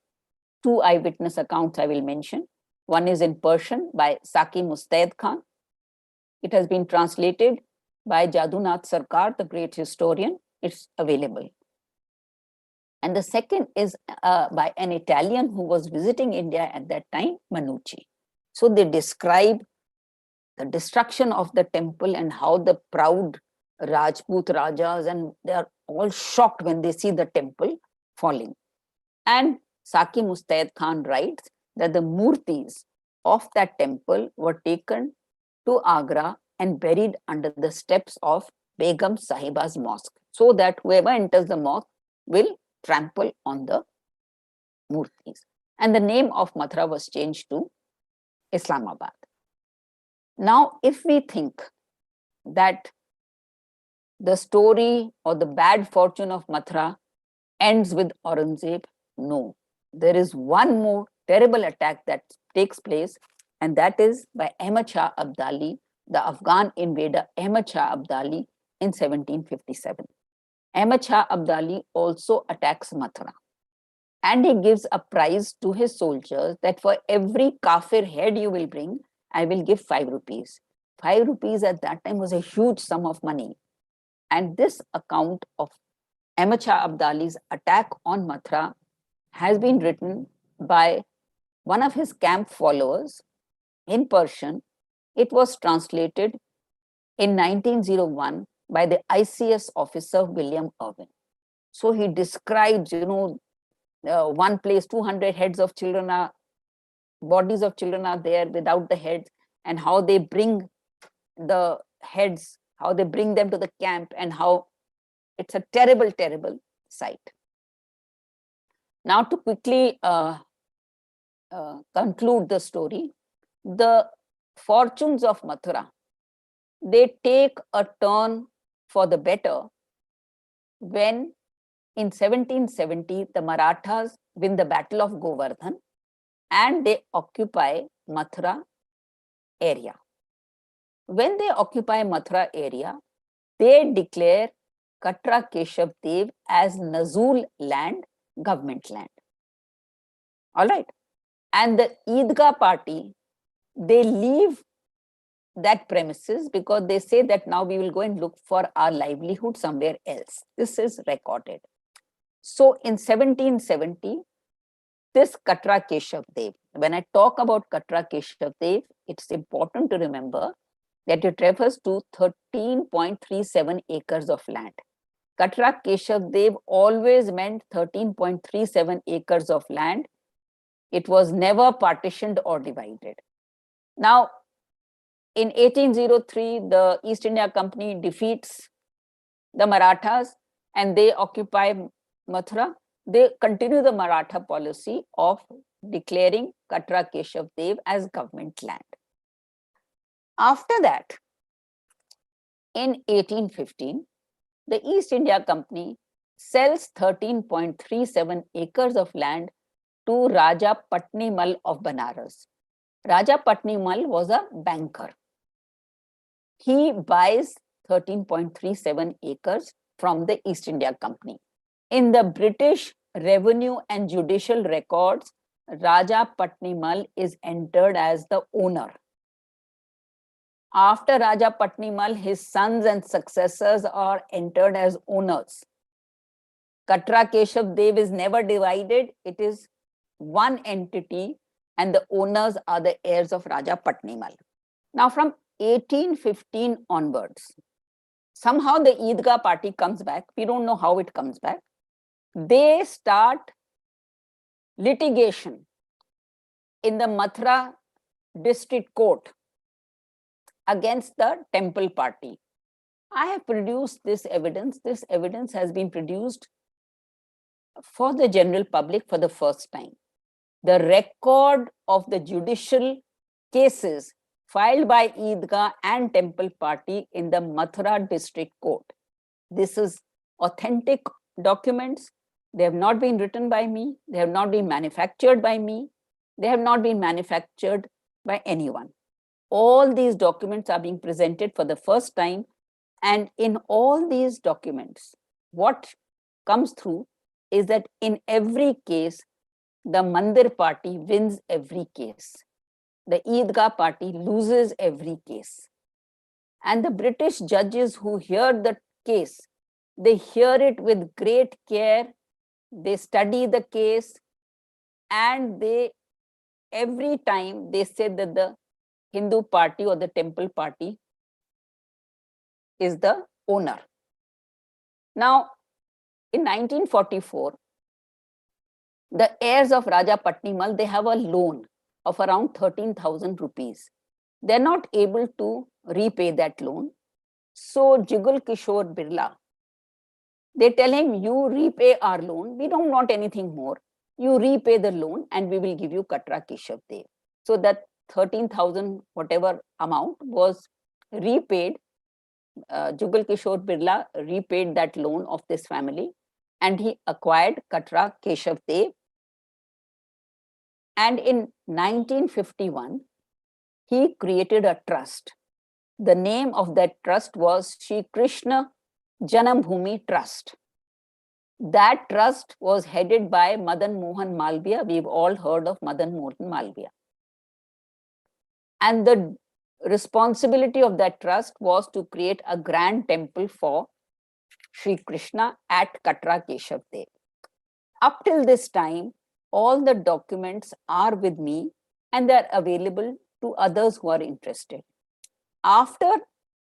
Two eyewitness accounts I will mention. One is in Persian by Saki Mustaid Khan. It has been translated by Jadunath Sarkar, the great historian. It's available. And the second is by an Italian who was visiting India at that time, Manucci. So they describe the destruction of the temple and how the proud Rajput Rajas, and they are all shocked when they see the temple falling. And Saki Mustaid Khan writes that the murtis of that temple were taken to Agra and buried under the steps of Begum Sahiba's mosque, so that whoever enters the mosque will trample on the murtis. And the name of Mathura was changed to Islamabad. Now, if we think that the story or the bad fortune of Mathura ends with Aurangzeb, no. There is one more terrible attack that takes place, and that is by Ahmad Shah Abdali, the Afghan invader Ahmad Shah Abdali in 1757. Ahmad Shah Abdali also attacks Mathura, and he gives a prize to his soldiers that for every kafir head you will bring, I will give 5 rupees. 5 rupees at that time was a huge sum of money. And this account of Ahmad Shah Abdali's attack on Mathura has been written by one of his camp followers in Persian. It was translated in 1901 by the ICS officer William Irwin. So he describes, one place, 200 heads of children are, bodies of children are there without the heads, and how they bring the heads, how they bring them to the camp, and how it's a terrible, terrible sight. Now, to quickly conclude the story, the fortunes of Mathura, they take a turn for the better when in 1770 the Marathas win the Battle of Govardhana and they occupy Mathura area. When they occupy Mathura area, they declare Katra Keshav Dev as Nazul land, government land. All right. And the Eidgah party, they leave that premises because they say that now we will go and look for our livelihood somewhere else. This is recorded. So in 1770, this Katra Keshav Dev, when I talk about Katra Keshav Dev, it's important to remember that it refers to 13.37 acres of land. Katra Keshav Dev always meant 13.37 acres of land. It was never partitioned or divided. Now, in 1803, the East India Company defeats the Marathas and they occupy Mathura. They continue the Maratha policy of declaring Katra Keshav Dev as government land. After that, in 1815, the East India Company sells 13.37 acres of land to Raja Patnimal of Banaras. Raja Patnimal was a banker. He buys 13.37 acres from the East India Company. In the British revenue and judicial records, Raja Patnimal is entered as the owner. After Raja Patnimal, his sons and successors are entered as owners. Katra Keshav Dev is never divided. It is one entity and the owners are the heirs of Raja Patnimal. Now from 1815 onwards, somehow the Eidgah party comes back. We don't know how it comes back. They start litigation in the Mathura district court against the temple party. I have produced this evidence. This evidence has been produced for the general public for the first time. The record of the judicial cases filed by Eidgah and temple party in the Mathura district court. This is authentic documents. They have not been written by me. They have not been manufactured by me. They have not been manufactured by anyone. All these documents are being presented for the first time. And in all these documents, what comes through is that in every case, the Mandir party wins every case. The Eidgah party loses every case. And the British judges who hear the case, they hear it with great care. They study the case, and they every time they say that the Hindu party or the temple party is the owner. Now, in 1944, the heirs of Raja Patnimal, they have a loan of around 13,000 rupees. They're not able to repay that loan. So Jugal Kishore Birla, they tell him, you repay our loan. We don't want anything more. You repay the loan and we will give you Katra Keshav Dev. So that 13,000 whatever amount was repaid. Jugal Kishore Birla repaid that loan of this family and he acquired Katra Keshav Dev. And in 1951, he created a trust. The name of that trust was Shree Krishna Janmabhoomi Trust. That trust was headed by Madan Mohan Malviya. We've all heard of Madan Mohan Malviya. And the responsibility of that trust was to create a grand temple for Sri Krishna at Katra Keshav Dev. Up till this time, all the documents are with me and they're available to others who are interested. After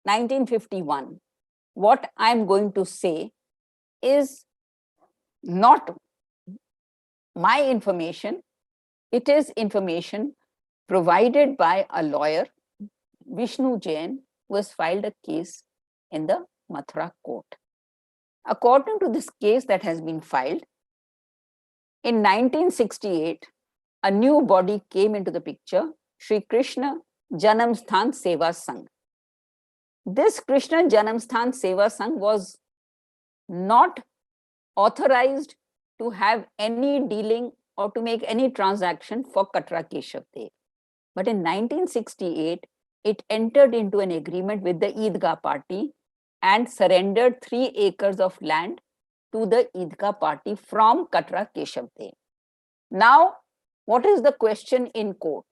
1951, what I'm going to say is not my information. It is information provided by a lawyer, Vishnu Jain, who has filed a case in the Mathura court. According to this case that has been filed, in 1968, a new body came into the picture, Sri Krishna Janamsthan Seva Sangh. This Krishna Janamsthan Seva Sangh was not authorized to have any dealing or to make any transaction for Katra Keshav Dev. But in 1968, it entered into an agreement with the Eidgah party and surrendered 3 acres of land to the Eidgah party from Katra Keshav Dev. Now, what is the question in court?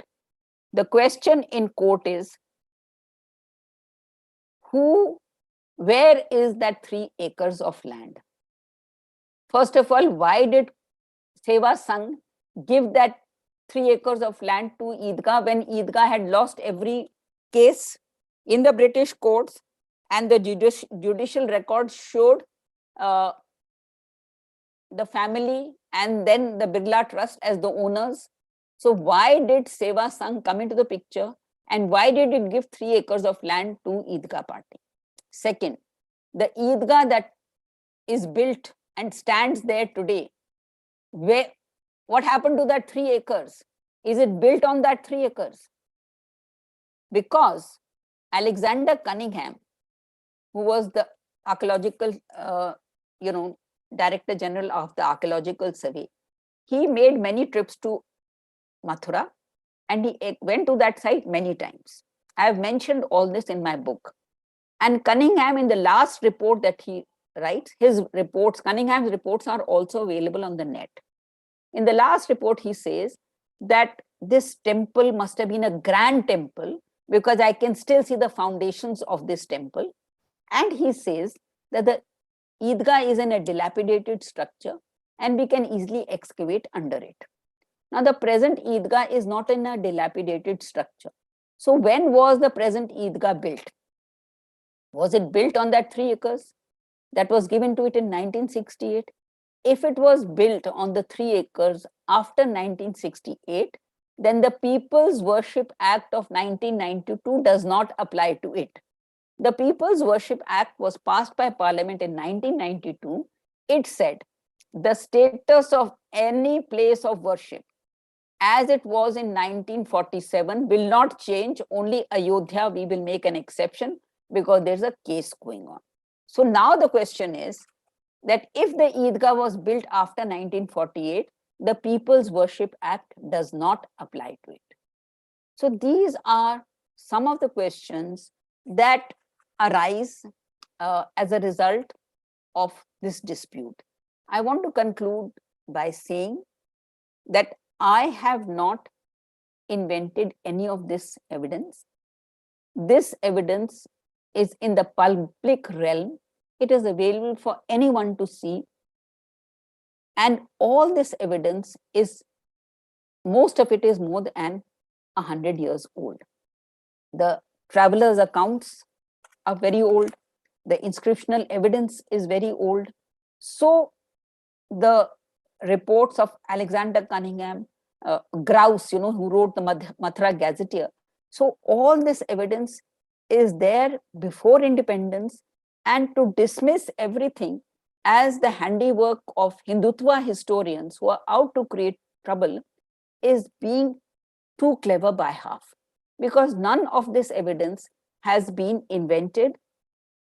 The question in court is, where is that 3 acres of land? First of all, why did Seva Sangh give that 3 acres of land to Eidgah when Eidgah had lost every case in the British courts and the judicial records showed the family and then the Birla Trust as the owners? So why did Seva Sangh come into the picture and why did it give 3 acres of land to Eidgah party? Second, the Eidgah that is built and stands there today, what happened to that 3 acres? Is it built on that 3 acres? Because Alexander Cunningham, who was the archaeological Director General of the Archaeological Survey, he made many trips to Mathura and he went to that site many times. I have mentioned all this in my book. And Cunningham, in the last report that he writes, Cunningham's reports are also available on the net. In the last report, he says that this temple must have been a grand temple because I can still see the foundations of this temple. And he says that the Eidgah is in a dilapidated structure and we can easily excavate under it. Now, the present Eidgah is not in a dilapidated structure. So, when was the present Eidgah built? Was it built on that 3 acres that was given to it in 1968? If it was built on the 3 acres after 1968, then the People's Worship Act of 1992 does not apply to it. The People's Worship Act was passed by Parliament in 1992. It said the status of any place of worship as it was in 1947 will not change. Only Ayodhya we will make an exception because there's a case going on. So now the question is that if the Eidgah was built after 1948, the People's Worship Act does not apply to it. So these are some of the questions that arise as a result of this dispute. I want to conclude by saying that I have not invented any of this evidence. This evidence is in the public realm. It is available for anyone to see. And all this evidence is, most of it is more than 100 years old. The travelers' accounts are very old. The inscriptional evidence is very old. So the reports of Alexander Cunningham, Grouse, who wrote the Mathura Gazetteer. So all this evidence is there before independence, and to dismiss everything as the handiwork of Hindutva historians who are out to create trouble is being too clever by half, because none of this evidence has been invented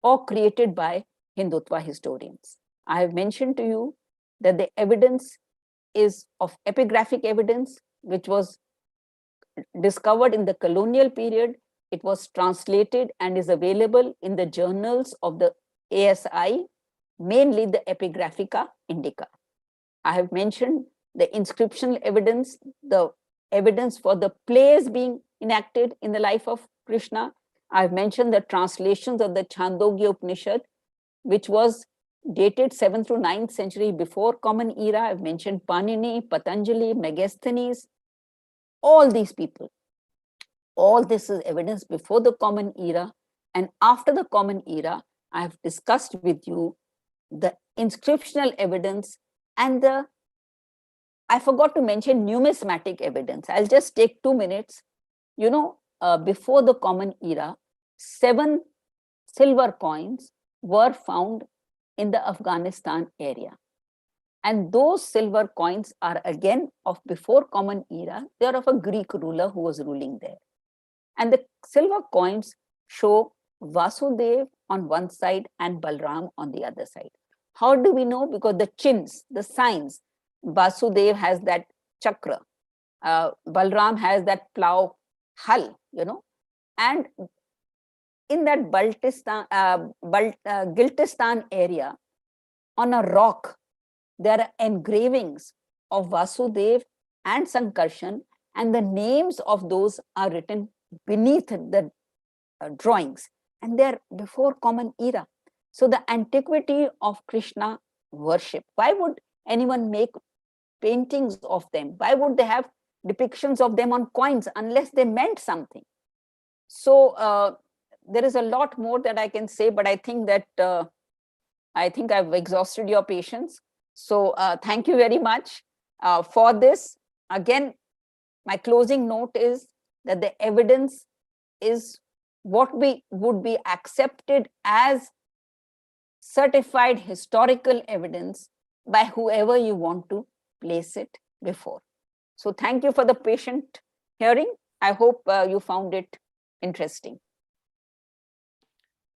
or created by Hindutva historians. I have mentioned to you that the evidence is of epigraphic evidence, which was discovered in the colonial period. It was translated and is available in the journals of the ASI, mainly the Epigraphica Indica. I have mentioned the inscriptional evidence, the evidence for the plays being enacted in the life of Krishna. I have mentioned the translations of the Chandogya Upanishad, which was dated 7th to 9th century before Common Era. I've mentioned Panini, Patanjali, Megasthenes, all these people. All this is evidence before the Common Era. And after the Common Era, I have discussed with you the inscriptional evidence and I forgot to mention numismatic evidence. I'll just take 2 minutes. Before the Common Era, 7 silver coins were found in the Afghanistan area. And those silver coins are again of before Common Era. They are of a Greek ruler who was ruling there. And the silver coins show Vasudeva on one side and Balram on the other side. How do we know? Because the chins, the signs, Vasudeva has that chakra, Balram has that plow hull, and in that Giltistan area, on a rock, there are engravings of Vasudeva and Sankarsia, and the names of those are written beneath the drawings, and they're before Common Era. So the antiquity of Krishna worship, why would anyone make paintings of them? Why would they have depictions of them on coins unless they meant something? So there is a lot more that I can say, but I think that I've exhausted your patience. So thank you very much for this. Again, my closing note is that the evidence is what would be accepted as certified historical evidence by whoever you want to place it before. So thank you for the patient hearing. I hope you found it interesting.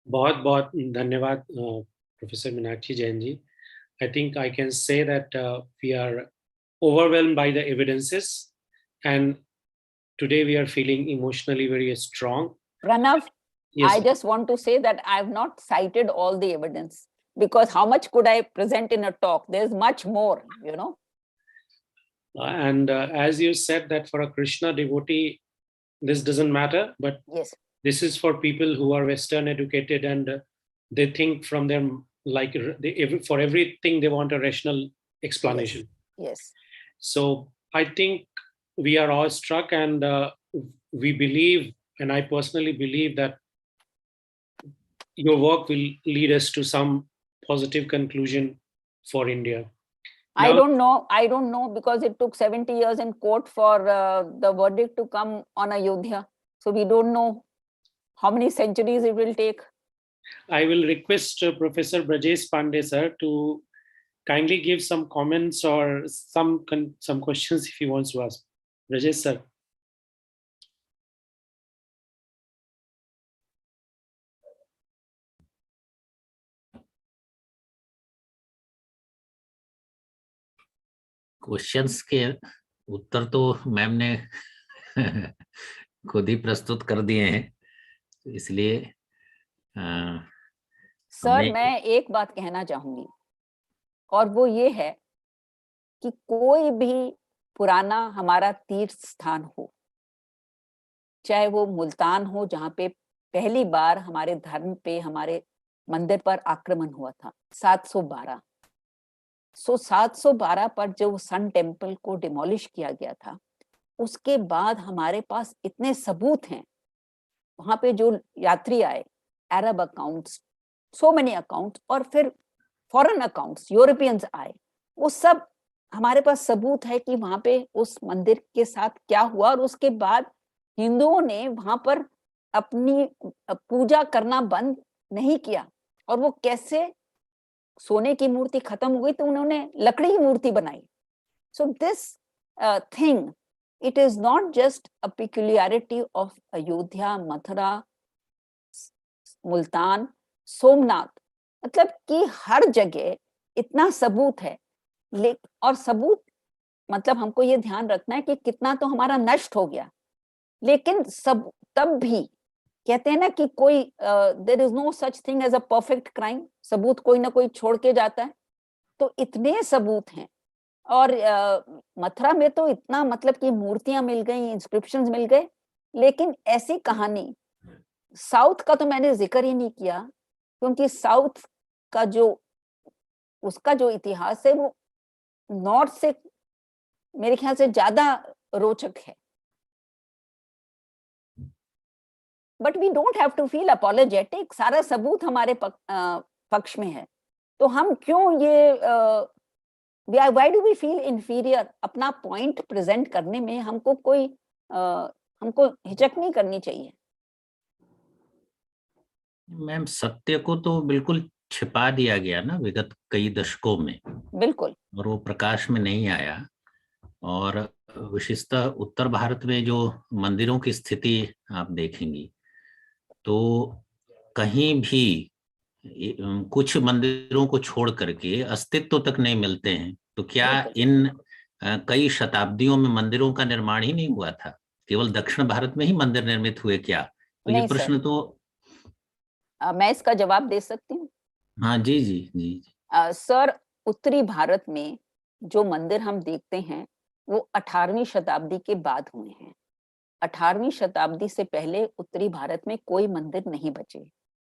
बहुत बहुत धन्यवाद professor Meenakshi Jain ji. I think I can say that we are overwhelmed by the evidences, and today we are feeling emotionally very strong. Pranav, Yes, I just want to say that I have not cited all the evidence, because how much could I present in a talk? There's much more, you know. and as you said that for a Krishna devotee, this doesn't matter, but Yes, this is for people who are Western educated and they think from them like for everything they want a rational explanation. yes. So I think we are all struck, and we believe, and I personally believe that your work will lead us to some positive conclusion for India. I Now, don't know, because it took 70 years in court for the verdict to come on Ayodhya. So we don't know how many centuries it will take. I will request Professor Brajesh Pandey sir to kindly give some comments or some questions if he wants to ask. Brajesh sir. Questions के उत्तर तो ma'am ने खुद ही प्रस्तुत कर दिए हैं, इसलिए sir मैं एक बात कहना चाहूंगी, और वो ये है कि कोई भी पुराना हमारा तीर्थ स्थान हो, चाहे वो मुल्तान हो जहाँ पे पहली बार हमारे धर्म पे, हमारे मंदिर पर आक्रमण हुआ था 712, 712 पर जो सन टेम्पल को डिमोलिश किया गया था, उसके बाद हमारे पास इतने सबूत हैं। वहां पे जो यात्री आए, अरब अकाउंट्स, सो मेनी अकाउंट्स, और फिर फॉरेन अकाउंट्स, यूरोपियंस आए, वो सब हमारे पास सबूत है कि वहां पे उस मंदिर के साथ क्या हुआ। और उसके बाद हिंदुओं ने वहां पर अपनी पूजा करना बंद नहीं किया, और वो कैसे सोने की मूर्ति खत्म हो गई तो उन्होंने लकड़ी की मूर्ति बनाई। So this thing, it is not just a peculiarity of Ayodhya, Mathura, Multan, Somnath, मतलब कि हर जगह इतना सबूत है। और सबूत मतलब हमको ये ध्यान रखना है कि कितना तो हमारा नष्ट हो गया, लेकिन सब तब भी कहते हैं ना कि कोई there is no such thing as a perfect crime, सबूत कोई ना कोई छोड़ के जाता है। तो इतने सबूत हैं। और मथुरा में तो इतना, मतलब कि मूर्तियां मिल गई, इंस्क्रिप्शंस मिल गए, लेकिन ऐसी कहानी साउथ का तो मैंने जिक्र ही नहीं किया, क्योंकि साउथ का जो उसका जो इतिहास है वो नॉर्थ से मेरे ख्याल से ज्यादा रोचक है। But we don't have to feel apologetic, सारा सबूत हमारे पक्ष में है, तो हम क्यों ये why do we feel inferior? अपना पॉइंट प्रेजेंट करने में हमको हिचक नहीं करनी चाहिए। मैम सत्य को तो बिल्कुल छिपा दिया गया ना विगत कई दशकों में, बिल्कुल, और वो प्रकाश में नहीं आया। और विशेषतः उत्तर भारत में जो मंदिरों की स्थिति आप देखेंगी तो कहीं भी कुछ मंदिरों को छोड़ करके अस्तित्व तक नहीं मिलते हैं। तो क्या इन कई शताब्दियों में मंदिरों का निर्माण ही नहीं हुआ था? केवल दक्षिण भारत में ही मंदिर निर्मित हुए क्या? तो ये प्रश्न तो मैं इसका जवाब दे सकती हूँ। हाँ जी जी जी। सर, उत्तरी भारत में जो मंदिर हम देखते हैं वो 18वीं शताब्दी के बाद हुए हैं। 18वीं शताब्दी से पहले उत्तरी भारत में कोई मंदिर नहीं बचे।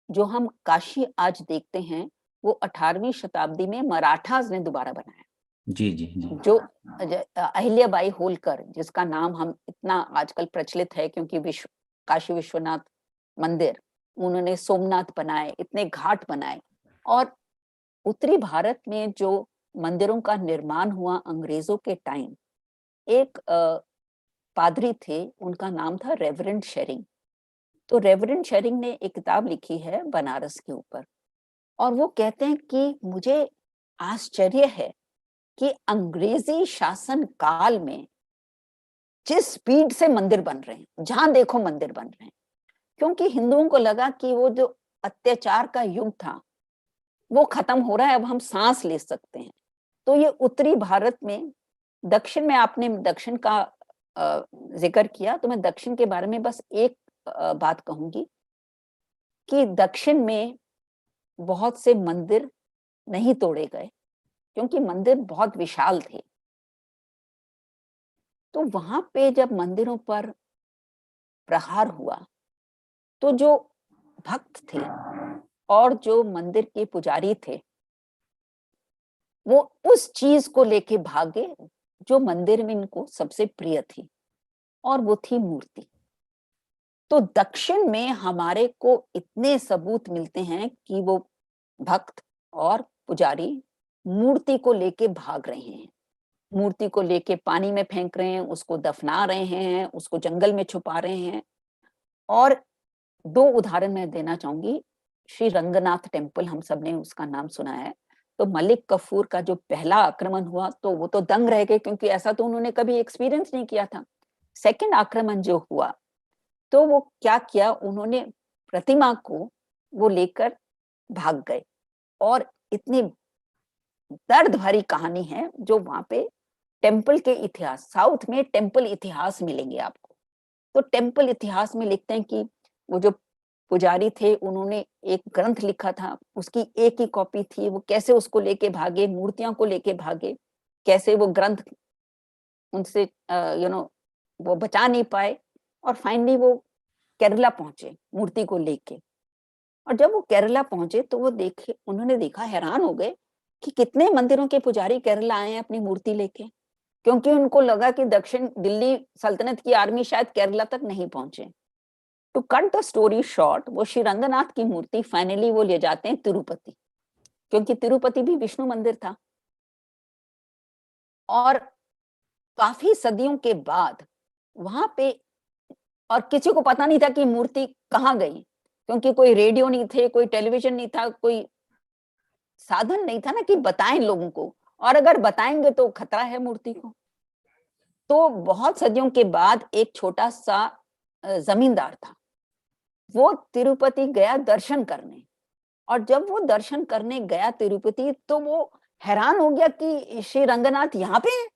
जो हम काशी आज देखते हैं वो 18वीं शताब्दी में मराठास ने दोबारा बनाया। जी जी जी। जो अहिल्याबाई होलकर, जिसका नाम हम इतना आजकल प्रचलित है क्योंकि काशी विश्वनाथ मंदिर, उन्होंने सोमनाथ बनाए, इतने घाट बनाए। और उत्तरी भारत में जो मंदिरों का निर्माण हुआ अंग्रेजों के टाइम, एक पादरी थे, उनका नाम था रेवरेंड शेरिंग। तो रेवरेंड शेरिंग ने एक किताब लिखी है बनारस के ऊपर, और वो कहते हैं कि मुझे आश्चर्य है कि अंग्रेजी शासन काल में जिस स्पीड से मंदिर बन रहे हैं, जहां देखो मंदिर बन रहे हैं, क्योंकि हिंदुओं को लगा कि वो जो अत्याचार का युग था वो खत्म हो रहा है, अब हम सांस ले सकते हैं। तो ये उत्तरी भारत में, दक्षिण में आपने दक्षिण का जिक्र किया, तो मैं दक्षिण के बारे में बस एक बात कहूंगी कि दक्षिण में बहुत से मंदिर नहीं तोड़े गए क्योंकि मंदिर बहुत विशाल थे। तो वहां पे जब मंदिरों पर प्रहार हुआ तो जो भक्त थे और जो मंदिर के पुजारी थे वो उस चीज को लेके भागे जो मंदिर में इनको सबसे प्रिय थी, और वो थी मूर्ति। तो दक्षिण में हमारे को इतने सबूत मिलते हैं कि वो भक्त और पुजारी मूर्ति को लेके भाग रहे हैं, मूर्ति को लेके पानी में फेंक रहे हैं, उसको दफना रहे हैं, उसको जंगल में छुपा रहे हैं। और दो उदाहरण मैं देना चाहूंगी। श्री रंगनाथ टेम्पल, हम सब ने उसका नाम सुना है। तो मलिक कफूर का जो पहला आक्रमण हुआ तो वो तो दंग रह गए क्योंकि ऐसा तो उन्होंने कभी एक्सपीरियंस नहीं किया था। सेकंड आक्रमण जो हुआ तो वो क्या किया, उन्होंने प्रतिमा को वो लेकर भाग गए। और इतनी दर्द भरी कहानी है जो वहां पे टेम्पल के इतिहास, साउथ में टेम्पल इतिहास मिलेंगे आपको। तो टेम्पल इतिहास में लिखते हैं कि वो जो पुजारी थे उन्होंने एक ग्रंथ लिखा था, उसकी एक ही कॉपी थी, वो कैसे उसको लेके भागे, मूर्तियों को लेके भागे, कैसे वो ग्रंथ उनसे वो बचा नहीं पाए, और फाइनली वो केरला पहुंचे मूर्ति को लेके। और जब वो केरला पहुंचे तो वो देखे, उन्होंने देखा, हैरान हो गए कि कितने मंदिरों के पुजारी केरला आए हैं अपनी मूर्ति लेके, क्योंकि उनको लगा कि दक्षिण दिल्ली सल्तनत की आर्मी शायद केरला तक नहीं पहुंचे। To cut the story short, वो श्री रंगनाथ की मूर्ति फाइनली वो ले जाते हैं तिरुपति, क्योंकि तिरुपति भी विष्णु मंदिर था। और काफी सदियों के बाद वहां पे, और किसी को पता नहीं था कि मूर्ति कहाँ गई, क्योंकि कोई रेडियो नहीं थे, कोई टेलीविजन नहीं था, कोई साधन नहीं था ना कि बताएं लोगों को, और अगर बताएंगे तो खतरा है मूर्ति को। तो बहुत सदियों के बाद एक छोटा सा जमींदार था, वो तिरुपति गया दर्शन करने। और जब वो दर्शन करने गया तिरुपति तो वो हैरान हो गया कि श्री रंगनाथ यहाँ पे हैं।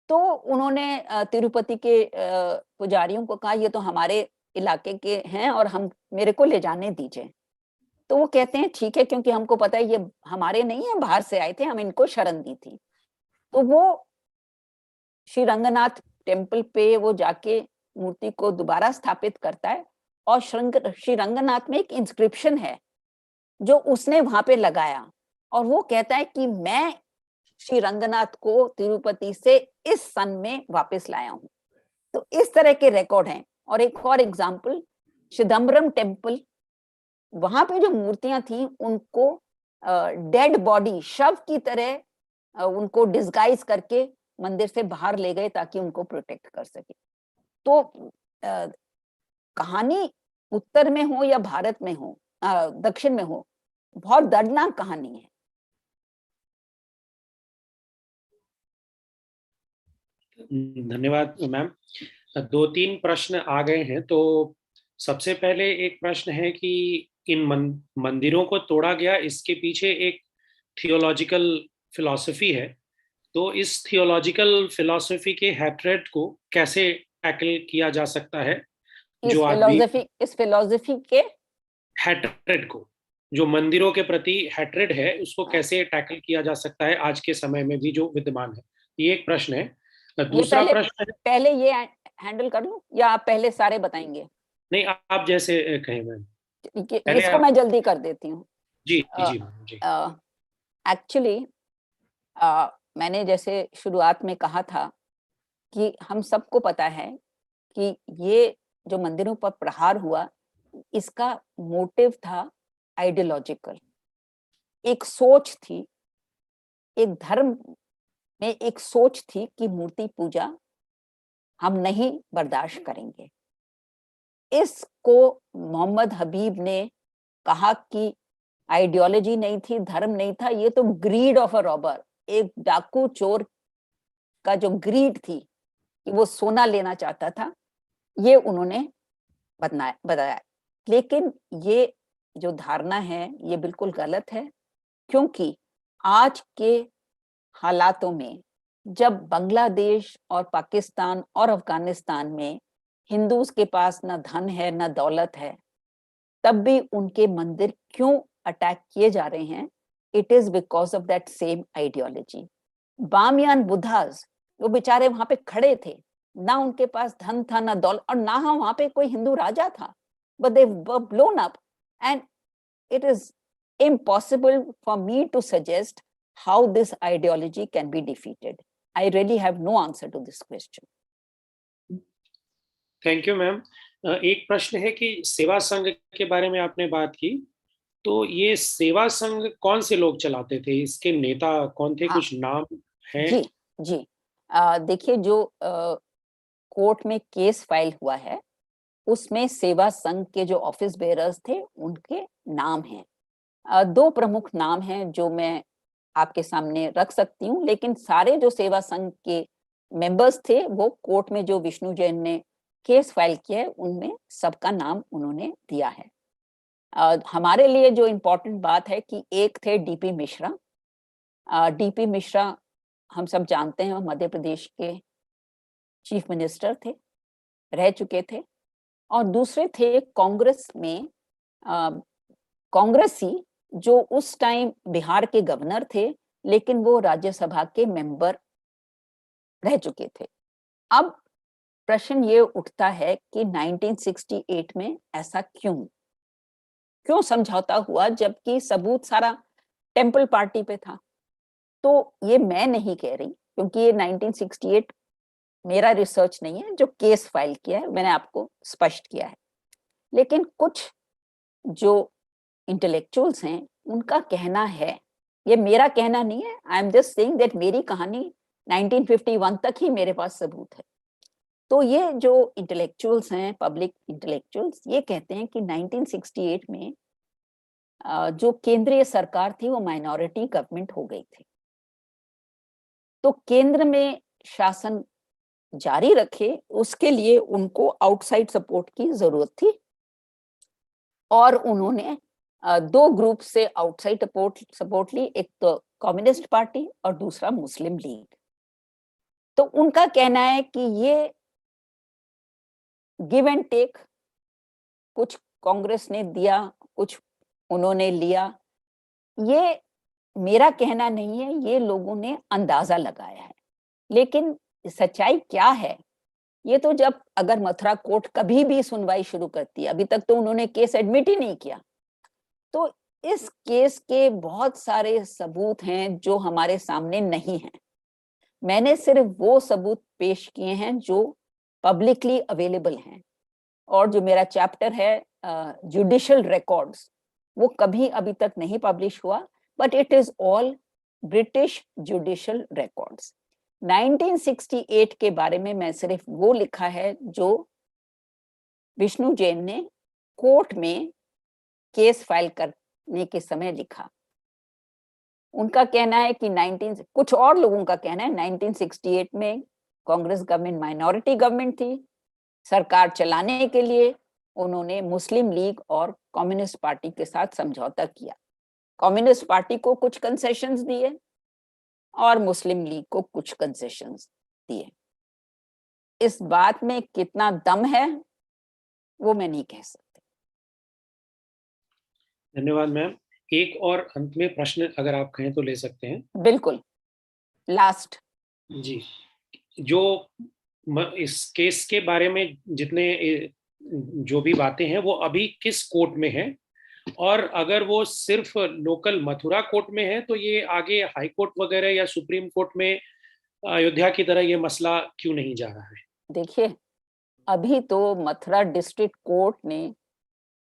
तो उन्होंने तिरुपति के पुजारियों को कहा ये तो हमारे इलाके के हैं और हम, मेरे को ले जाने दीजिए। तो वो कहते हैं ठीक है, क्योंकि हमको पता है ये हमारे नहीं है, बाहर से आए थे, हम इनको शरण दी थी। तो वो श्री रंगनाथ टेम्पल पे वो जाके मूर्ति को दोबारा स्थापित करता है, और श्री रंगनाथ में एक इंस्क्रिप्शन है जो उसने वहां पे लगाया, और वो कहता है कि मैं श्री रंगनाथ को तिरुपति से इस सन में वापस लाया हूं। तो इस तरह के रिकॉर्ड हैं। और एक और एग्जाम्पल, चिदम्बरम टेम्पल, वहां पे जो मूर्तियां थी उनको डेड बॉडी, शव की तरह उनको डिस्गाइज करके मंदिर से बाहर ले गए ताकि उनको प्रोटेक्ट कर सके। तो कहानी उत्तर में हो या भारत में हो, दक्षिण में हो, बहुत दर्दनाक कहानी है। धन्यवाद मैम। दो तीन प्रश्न आ गए हैं। तो सबसे पहले एक प्रश्न है कि इन मंदिरों को तोड़ा गया, इसके पीछे एक थियोलॉजिकल फिलॉसफी है। तो इस थियोलॉजिकल फिलॉसफी के हैट्रेड को कैसे टैकल किया जा सकता है? इस फिलॉसफी के हैट्रेड को, जो मंदिरों के प्रति हैट्रेड है, उसको कैसे टैकल किया जा सकता है आज के समय में भी जो विद्यमान है? ये एक प्रश्न है। दूसरा प्रश्न है, पहले ये हैंडल कर लूं या आप पहले सारे बताएंगे? नहीं, आप जैसे कहें मैम। इसको मैं जल्दी कर देती हूँ। जी जी जी। एक्चुअली मैंने जैसे शुरुआत में कहा था कि हम सबको पता है कि ये जो मंदिरों पर प्रहार हुआ, इसका मोटिव था आइडियोलॉजिकल। एक सोच थी, एक धर्म में एक सोच थी कि मूर्ति पूजा हम नहीं बर्दाश्त करेंगे। इसको मोहम्मद हबीब ने कहा कि आइडियोलॉजी नहीं थी, धर्म नहीं था, ये तो ग्रीड ऑफ अ रॉबर, एक डाकू चोर का जो ग्रीड थी कि वो सोना लेना चाहता था, ये उन्होंने बताया। लेकिन ये जो धारणा है ये बिल्कुल गलत है। क्योंकि आज के हालातों में जब बांग्लादेश और पाकिस्तान और अफगानिस्तान में हिंदूज के पास न धन है न दौलत है, तब भी उनके मंदिर क्यों अटैक किए जा रहे हैं? It is because of that same ideology. Bamiyan Buddhas, वो बेचारे वहां पे खड़े थे, ना उनके पास धन था ना दौलत, और ना वहां पे कोई हिंदू राजा था, but they were blown up, and it is impossible for me to suggest how this ideology can be defeated. I really have no answer to this question. Thank you ma'am. एक प्रश्न है कि सेवा संघ के बारे में आपने बात की, तो ये सेवा संघ कौन से लोग चलाते थे, इसके नेता कौन थे? कुछ नाम है? जी जी, देखिए, जो कोर्ट में केस फाइल हुआ है उसमें सेवा संघ के जो ऑफिस बेयरर्स थे उनके नाम हैं। दो प्रमुख नाम हैं जो मैं आपके सामने रख सकती हूँ, लेकिन सारे जो सेवा संघ के मेंबर्स थे वो कोर्ट में जो विष्णु जैन ने केस फाइल किया है उनमें सबका नाम उन्होंने दिया है। हमारे लिए जो इम्पोर्टेंट बात है कि एक थे डीपी मिश्रा। डीपी मिश्रा हम सब जानते हैं, मध्य प्रदेश के चीफ मिनिस्टर थे, रह चुके थे। और दूसरे थे कांग्रेस में कांग्रेसी जो उस टाइम बिहार के गवर्नर थे, लेकिन वो राज्यसभा के मेंबर रह चुके थे। अब प्रश्न ये उठता है कि 1968 में ऐसा क्यों समझौता हुआ, जबकि सबूत सारा टेम्पल पार्टी पे था? तो ये मैं नहीं कह रही, क्योंकि ये 1968 मेरा रिसर्च नहीं है, जो केस फाइल किया है मैंने आपको स्पष्ट किया है। लेकिन कुछ जो इंटेलेक्चुअल्स हैं उनका कहना है, ये मेरा कहना नहीं है, I am just saying that मेरी कहानी 1951 तक ही मेरे पास सबूत है। तो ये जो इंटेलेक्चुअल्स हैं, पब्लिक इंटेलेक्चुअल्स, ये कहते हैं कि 1968 में जो केंद्रीय सरकार थी वो माइनॉरिटी गवर्नमेंट हो गई थी, तो केंद्र में शासन जारी रखे उसके लिए उनको आउटसाइड सपोर्ट की जरूरत थी, और उन्होंने दो ग्रुप से आउटसाइड सपोर्ट ली, एक तो कम्युनिस्ट पार्टी और दूसरा मुस्लिम लीग। तो उनका कहना है कि ये गिव एंड टेक, कुछ कांग्रेस ने दिया, कुछ उन्होंने लिया। ये मेरा कहना नहीं है, ये लोगों ने अंदाजा लगाया है। लेकिन सच्चाई क्या है, ये तो जब अगर मथुरा कोर्ट कभी भी सुनवाई शुरू करती है, अभी तक तो उन्होंने केस एडमिट ही नहीं किया, तो इस केस के बहुत सारे सबूत हैं जो हमारे सामने नहीं हैं। मैंने सिर्फ वो सबूत पेश किए हैं जो पब्लिकली अवेलेबल हैं, और जो मेरा चैप्टर है जुडिशियल रिकॉर्ड्स, वो कभी अभी तक नहीं पब्लिश हुआ, but it is all British judicial records. 1968 के बारे में मैं सिर्फ वो लिखा है जो विष्णु जैन ने कोर्ट में केस फाइल करने के समय लिखा। उनका कहना है कि कुछ और लोगों का कहना है 1968 में कांग्रेस गवर्नमेंट माइनॉरिटी गवर्नमेंट थी, सरकार चलाने के लिए उन्होंने मुस्लिम लीग और कम्युनिस्ट पार्टी के साथ समझौता किया। कम्युनिस्ट पार्टी को कुछ कंसेशंस दिए और मुस्लिम लीग को कुछ कंसेशंस दिए। इस बात में कितना दम है वो मैं नहीं कह सकती। धन्यवाद मैम। एक और अंत में प्रश्न अगर आप कहें तो ले सकते हैं। बिल्कुल, लास्ट जी, जो इस केस के बारे में जितने जो भी बातें हैं वो अभी किस कोर्ट में है, और अगर वो सिर्फ लोकल मथुरा कोर्ट में है तो ये आगे हाई कोर्ट वगैरह या सुप्रीम कोर्ट में अयोध्या की तरह ये मसला क्यों नहीं जा रहा है? देखिए, अभी तो मथुरा डिस्ट्रिक्ट कोर्ट ने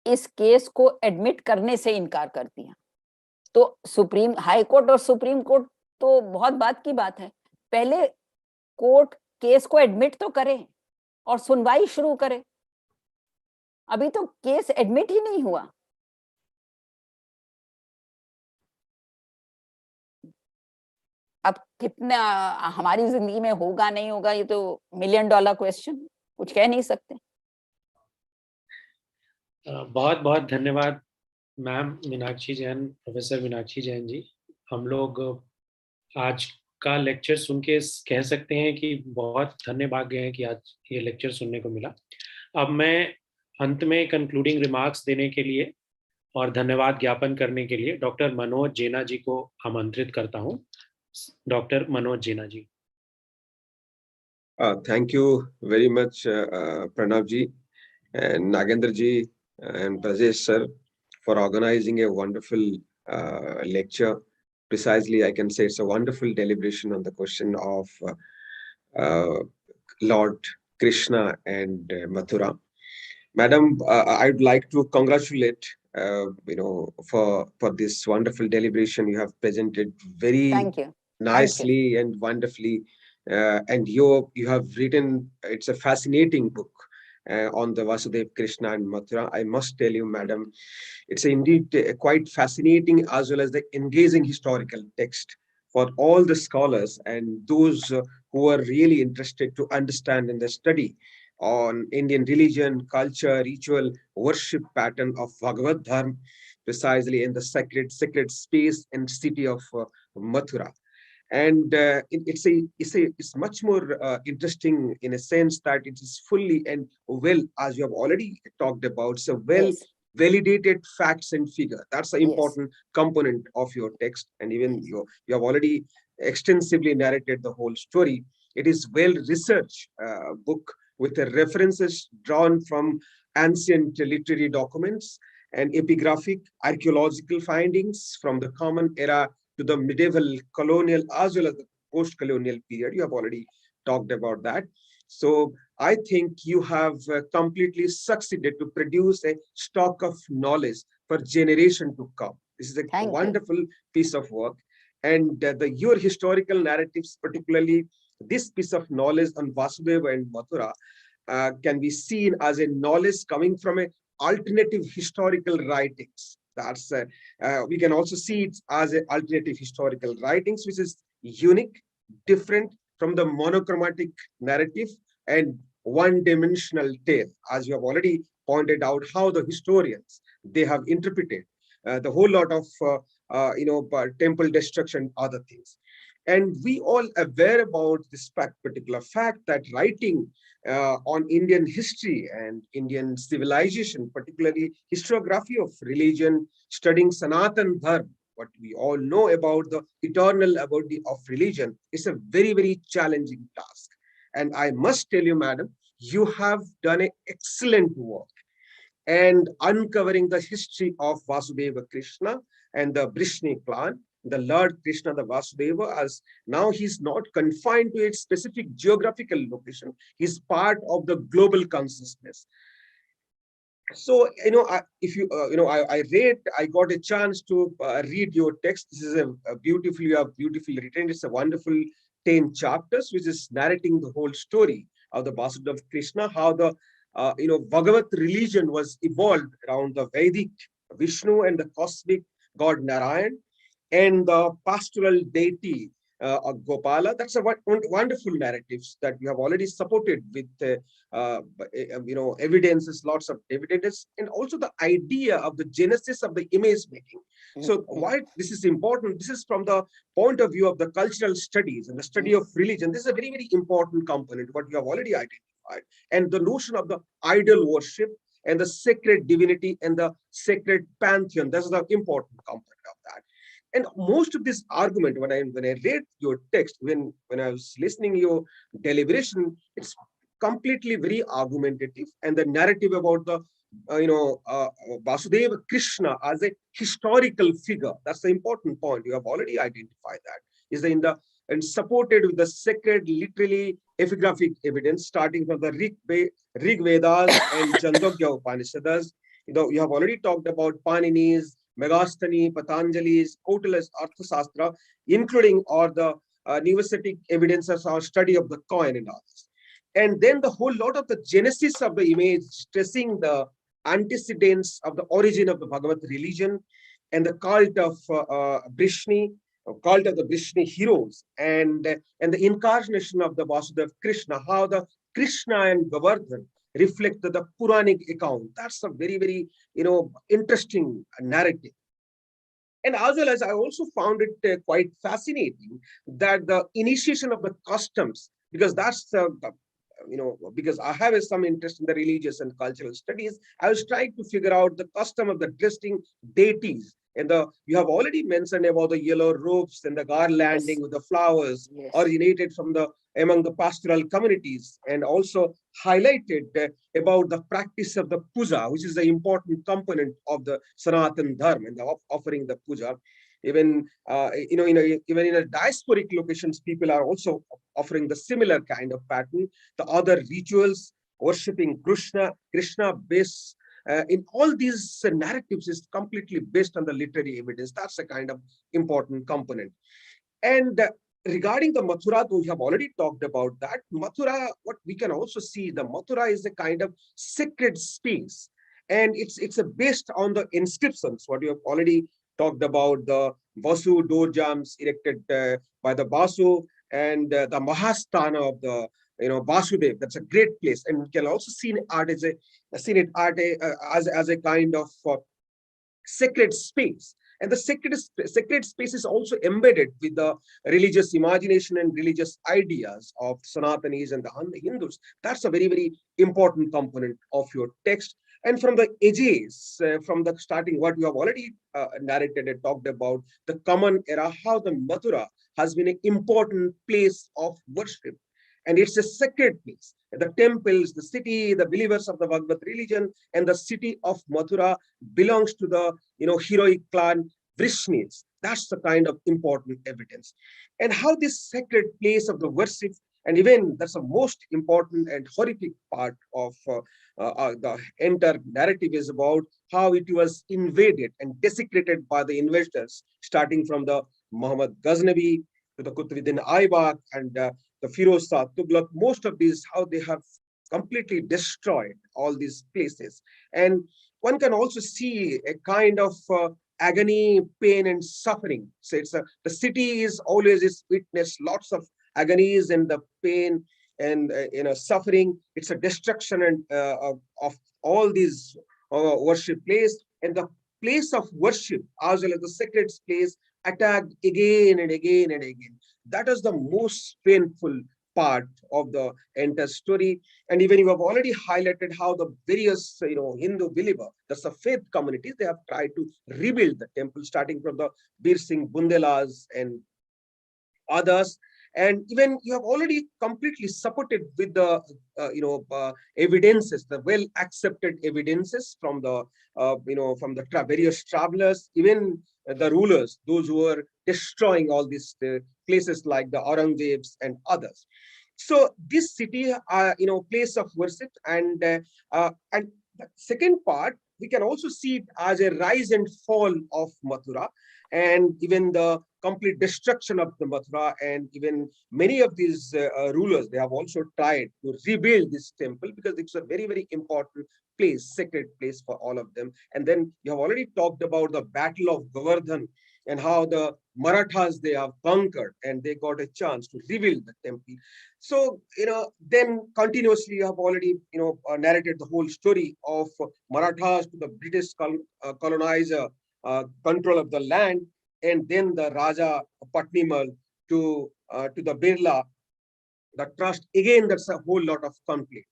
इस केस को एडमिट करने से इनकार कर दिया, तो सुप्रीम हाई कोर्ट और सुप्रीम कोर्ट तो बहुत बात की बात है। पहले कोर्ट केस को एडमिट तो करे और सुनवाई शुरू करे। अभी तो केस एडमिट ही नहीं हुआ। अब कितना हमारी जिंदगी में होगा नहीं होगा, ये तो $1 मिलियन क्वेश्चन, कुछ कह नहीं सकते। बहुत बहुत धन्यवाद मैम मीनाक्षी जैन, प्रोफेसर मीनाक्षी जैन जी, हम लोग आज का लेक्चर सुन के कह सकते हैं कि बहुत धन्य भाग्य हैं कि आज ये लेक्चर सुनने को मिला। अब मैं अंत में कंक्लूडिंग रिमार्क्स देने के लिए और धन्यवाद ज्ञापन करने के लिए डॉक्टर मनोज जेना जी को आमंत्रित करता हूं। Doctor Manoj Jena ji. Thank you very much, Pranav ji and Nagendra ji and Brajesh sir for organizing a wonderful lecture. Precisely, I can say it's a wonderful deliberation on the question of Lord Krishna and Mathura. Madam, I'd like to congratulate for this wonderful deliberation. You have presented very Thank you. nicely and wonderfully, and you have written. It's a fascinating book on the Vasudeva Krishna and Mathura. I must tell you, madam, it's indeed quite fascinating as well as the engaging historical text for all the scholars and those who are really interested to understand in the study on Indian religion, culture, ritual, worship pattern of Bhagavad Dharma, precisely in the sacred space and city of Mathura. And it's much more interesting in a sense that it is fully and well, as you have already talked about, so well validated facts and figure. That's an important component of your text, and even you have already extensively narrated the whole story. It is well researched book with the references drawn from ancient literary documents and epigraphic archaeological findings from the common era to the medieval, colonial, as well as the post-colonial period. You have already talked about that. So I think you have completely succeeded to produce a stock of knowledge for generation to come. This is a wonderful piece of work. And your historical narratives, particularly this piece of knowledge on Vasudeva and Mathura, can be seen as a knowledge coming from a alternative historical writings. That's we can also see it as an alternative historical writings, which is unique, different from the monochromatic narrative and one-dimensional tale, as you have already pointed out how the historians they have interpreted the whole lot of temple destruction, other things. And we all aware about this particular fact that writing on Indian history and Indian civilization, particularly historiography of religion, studying Sanatan Dharma, what we all know about the eternal abode of religion, is a very, very challenging task. And I must tell you, madam, you have done an excellent work and uncovering the history of Vasudeva Krishna and the Brishni clan. The Lord Krishna, the Vasudeva, as now he's not confined to a specific geographical location. He's part of the global consciousness. So, I got a chance to read your text. This is beautifully written. It's a wonderful 10 chapters, which is narrating the whole story of the Vasudeva Krishna, how the Bhagavat religion was evolved around the Vedic Vishnu and the cosmic god Narayan and the pastoral deity of Gopala. That's a wonderful narratives that you have already supported with evidences, lots of evidence, and also the idea of the genesis of the image making. So why this is important? This is from the point of view of the cultural studies and the study of religion. This is a very, very important component, what you have already identified. And the notion of the idol worship and the sacred divinity and the sacred pantheon. That's the important component of that. And most of this argument, when I read your text, when I was listening to your deliberation, it's completely very argumentative, and the narrative about the Vasudeva Krishna as a historical figure. That's the important point. You have already identified that. Is and supported with the sacred, literally epigraphic evidence, starting from the Rig Vedas and Chandogya Upanishads. You have already talked about Panini's, Megasthani, Patanjali's, Kautala's Arthasastra, including all the numismatic evidences or study of the coin and others. And then the whole lot of the genesis of the image, stressing the antecedents of the origin of the Bhagavat religion and the cult of Brishni, cult of the Brishni heroes, and the incarnation of the Vasudeva Krishna, how the Krishna and Govardhana reflect the Puranic account. That's a very, very, interesting narrative. And as well as I also found it quite fascinating that the initiation of the customs, because that's because I have some interest in the religious and cultural studies, I was trying to figure out the custom of the dressing deities. And you have already mentioned about the yellow robes and the garlanding with the flowers originated from among the pastoral communities, and also highlighted about the practice of the puja, which is the important component of the Sanatan Dharma and the offering the puja. Even even in a diasporic locations, people are also offering the similar kind of pattern. The other rituals worshipping Krishna based in all these narratives is completely based on the literary evidence. That's a kind of important component. And regarding the Mathura, though we have already talked about that, Mathura, what we can also see, the Mathura is a kind of sacred space, and it's based on the inscriptions. What you have already talked about, the Vasu Door Jams erected by the Vasu, and the Mahasthana of the Vasudeva. That's a great place, and we can also see art as a kind of sacred space. And the sacred space is also embedded with the religious imagination and religious ideas of Sanatanis and the Hindus. That's a very, very important component of your text. And from the edges, from the starting, what you have already narrated and talked about, the common era, how the Mathura has been an important place of worship. And it's a sacred place. The temples, the city, the believers of the Bhagavad religion, and the city of Mathura belongs to the heroic clan Vrishnis. That's the kind of important evidence. And how this sacred place of the worship, and even that's the most important and horrific part of the entire narrative, is about how it was invaded and desecrated by the invaders, starting from the Muhammad Ghaznavi to the Qutbuddin Aibak and the Firoz Shah Tughlaq. Most of these, how they have completely destroyed all these places. And one can also see a kind of agony, pain, and suffering. So the city is always witness lots of agonies and the pain and suffering. It's a destruction and of all these worship place, and the place of worship as well as the sacred place attacked again and again and again. That is the most painful part of the entire story. And even you have already highlighted how the various Hindu believer, that's the faith communities, they have tried to rebuild the temple, starting from the Bir Singh Bundelas and others. And even you have already completely supported with the evidences, the well accepted evidences from the various travelers, even the rulers, those who were destroying all these places like the Aurangzebs and others. So this city, place of worship, and the second part, we can also see it as a rise and fall of Mathura, and even the complete destruction of the Mathura. And even many of these rulers, they have also tried to rebuild this temple because it's a very, very important place, sacred place for all of them. And then you have already talked about the Battle of Govardhana and how the Marathas, they have conquered and they got a chance to rebuild the temple. So, then continuously you have already, narrated the whole story of Marathas to the British colonizer, control of the land, and then the Raja Patnimal to the Birla, the trust. Again, that's a whole lot of conflict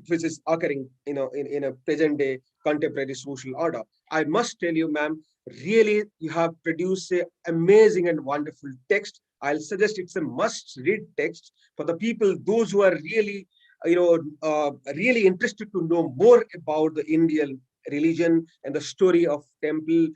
which is occurring, in a present day contemporary social order. I must tell you, ma'am, really, you have produced an amazing and wonderful text. I'll suggest it's a must-read text for the people, those who are really, really interested to know more about the Indian religion and the story of temple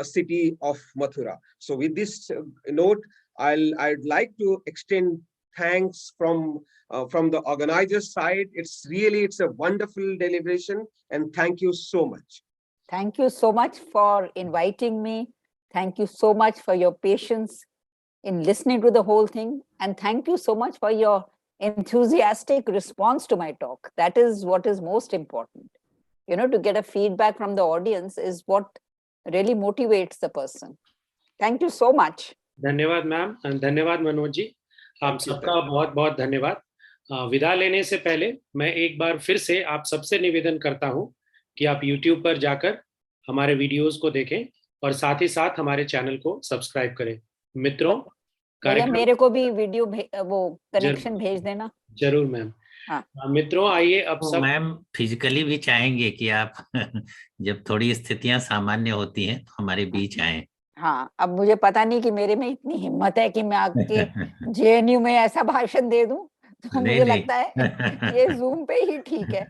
city of Mathura. So with this note, I'd like to extend thanks from the organizers side. It's a wonderful deliberation, and thank you so much. Thank you so much for inviting me. Thank you so much for your patience in listening to the whole thing. And thank you so much for your enthusiastic response to my talk. That is what is most important. To get a feedback from the audience is what really motivates the person. Thank you so much. धन्यवाद ma'am, धन्यवाद मनोज जी, आप सबका बहुत बहुत धन्यवाद. विदा लेने से पहले मैं एक बार फिर से आप सबसे निवेदन करता हूं कि आप YouTube पर जाकर हमारे वीडियोस को देखें और साथ ही साथ हमारे चैनल को सब्सक्राइब करें। मित्रों, भैया मेरे को भी वीडियो वो कनेक्शन भेज देना। जरूर मैम। हाँ। मित्रों, आइए अब तो सब मैम फिजिकली भी चाहेंगे कि आप जब थोड़ी स्थितियां सामान्य होती हैं तो हमारे बीच आए। हाँ, अब मुझे पता नहीं कि मेरे में इतनी हिम्मत है कि मैं आके जेएनयू में ऐसा भाषण दे दूं, तो नहीं, मुझे नहीं। लगता है ये जूम पे ही ठीक है।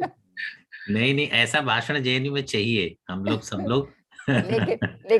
नहीं, नहीं, ऐसा भाषण जेएनयू में चाहिए, हम लोग सब लोग लेकिन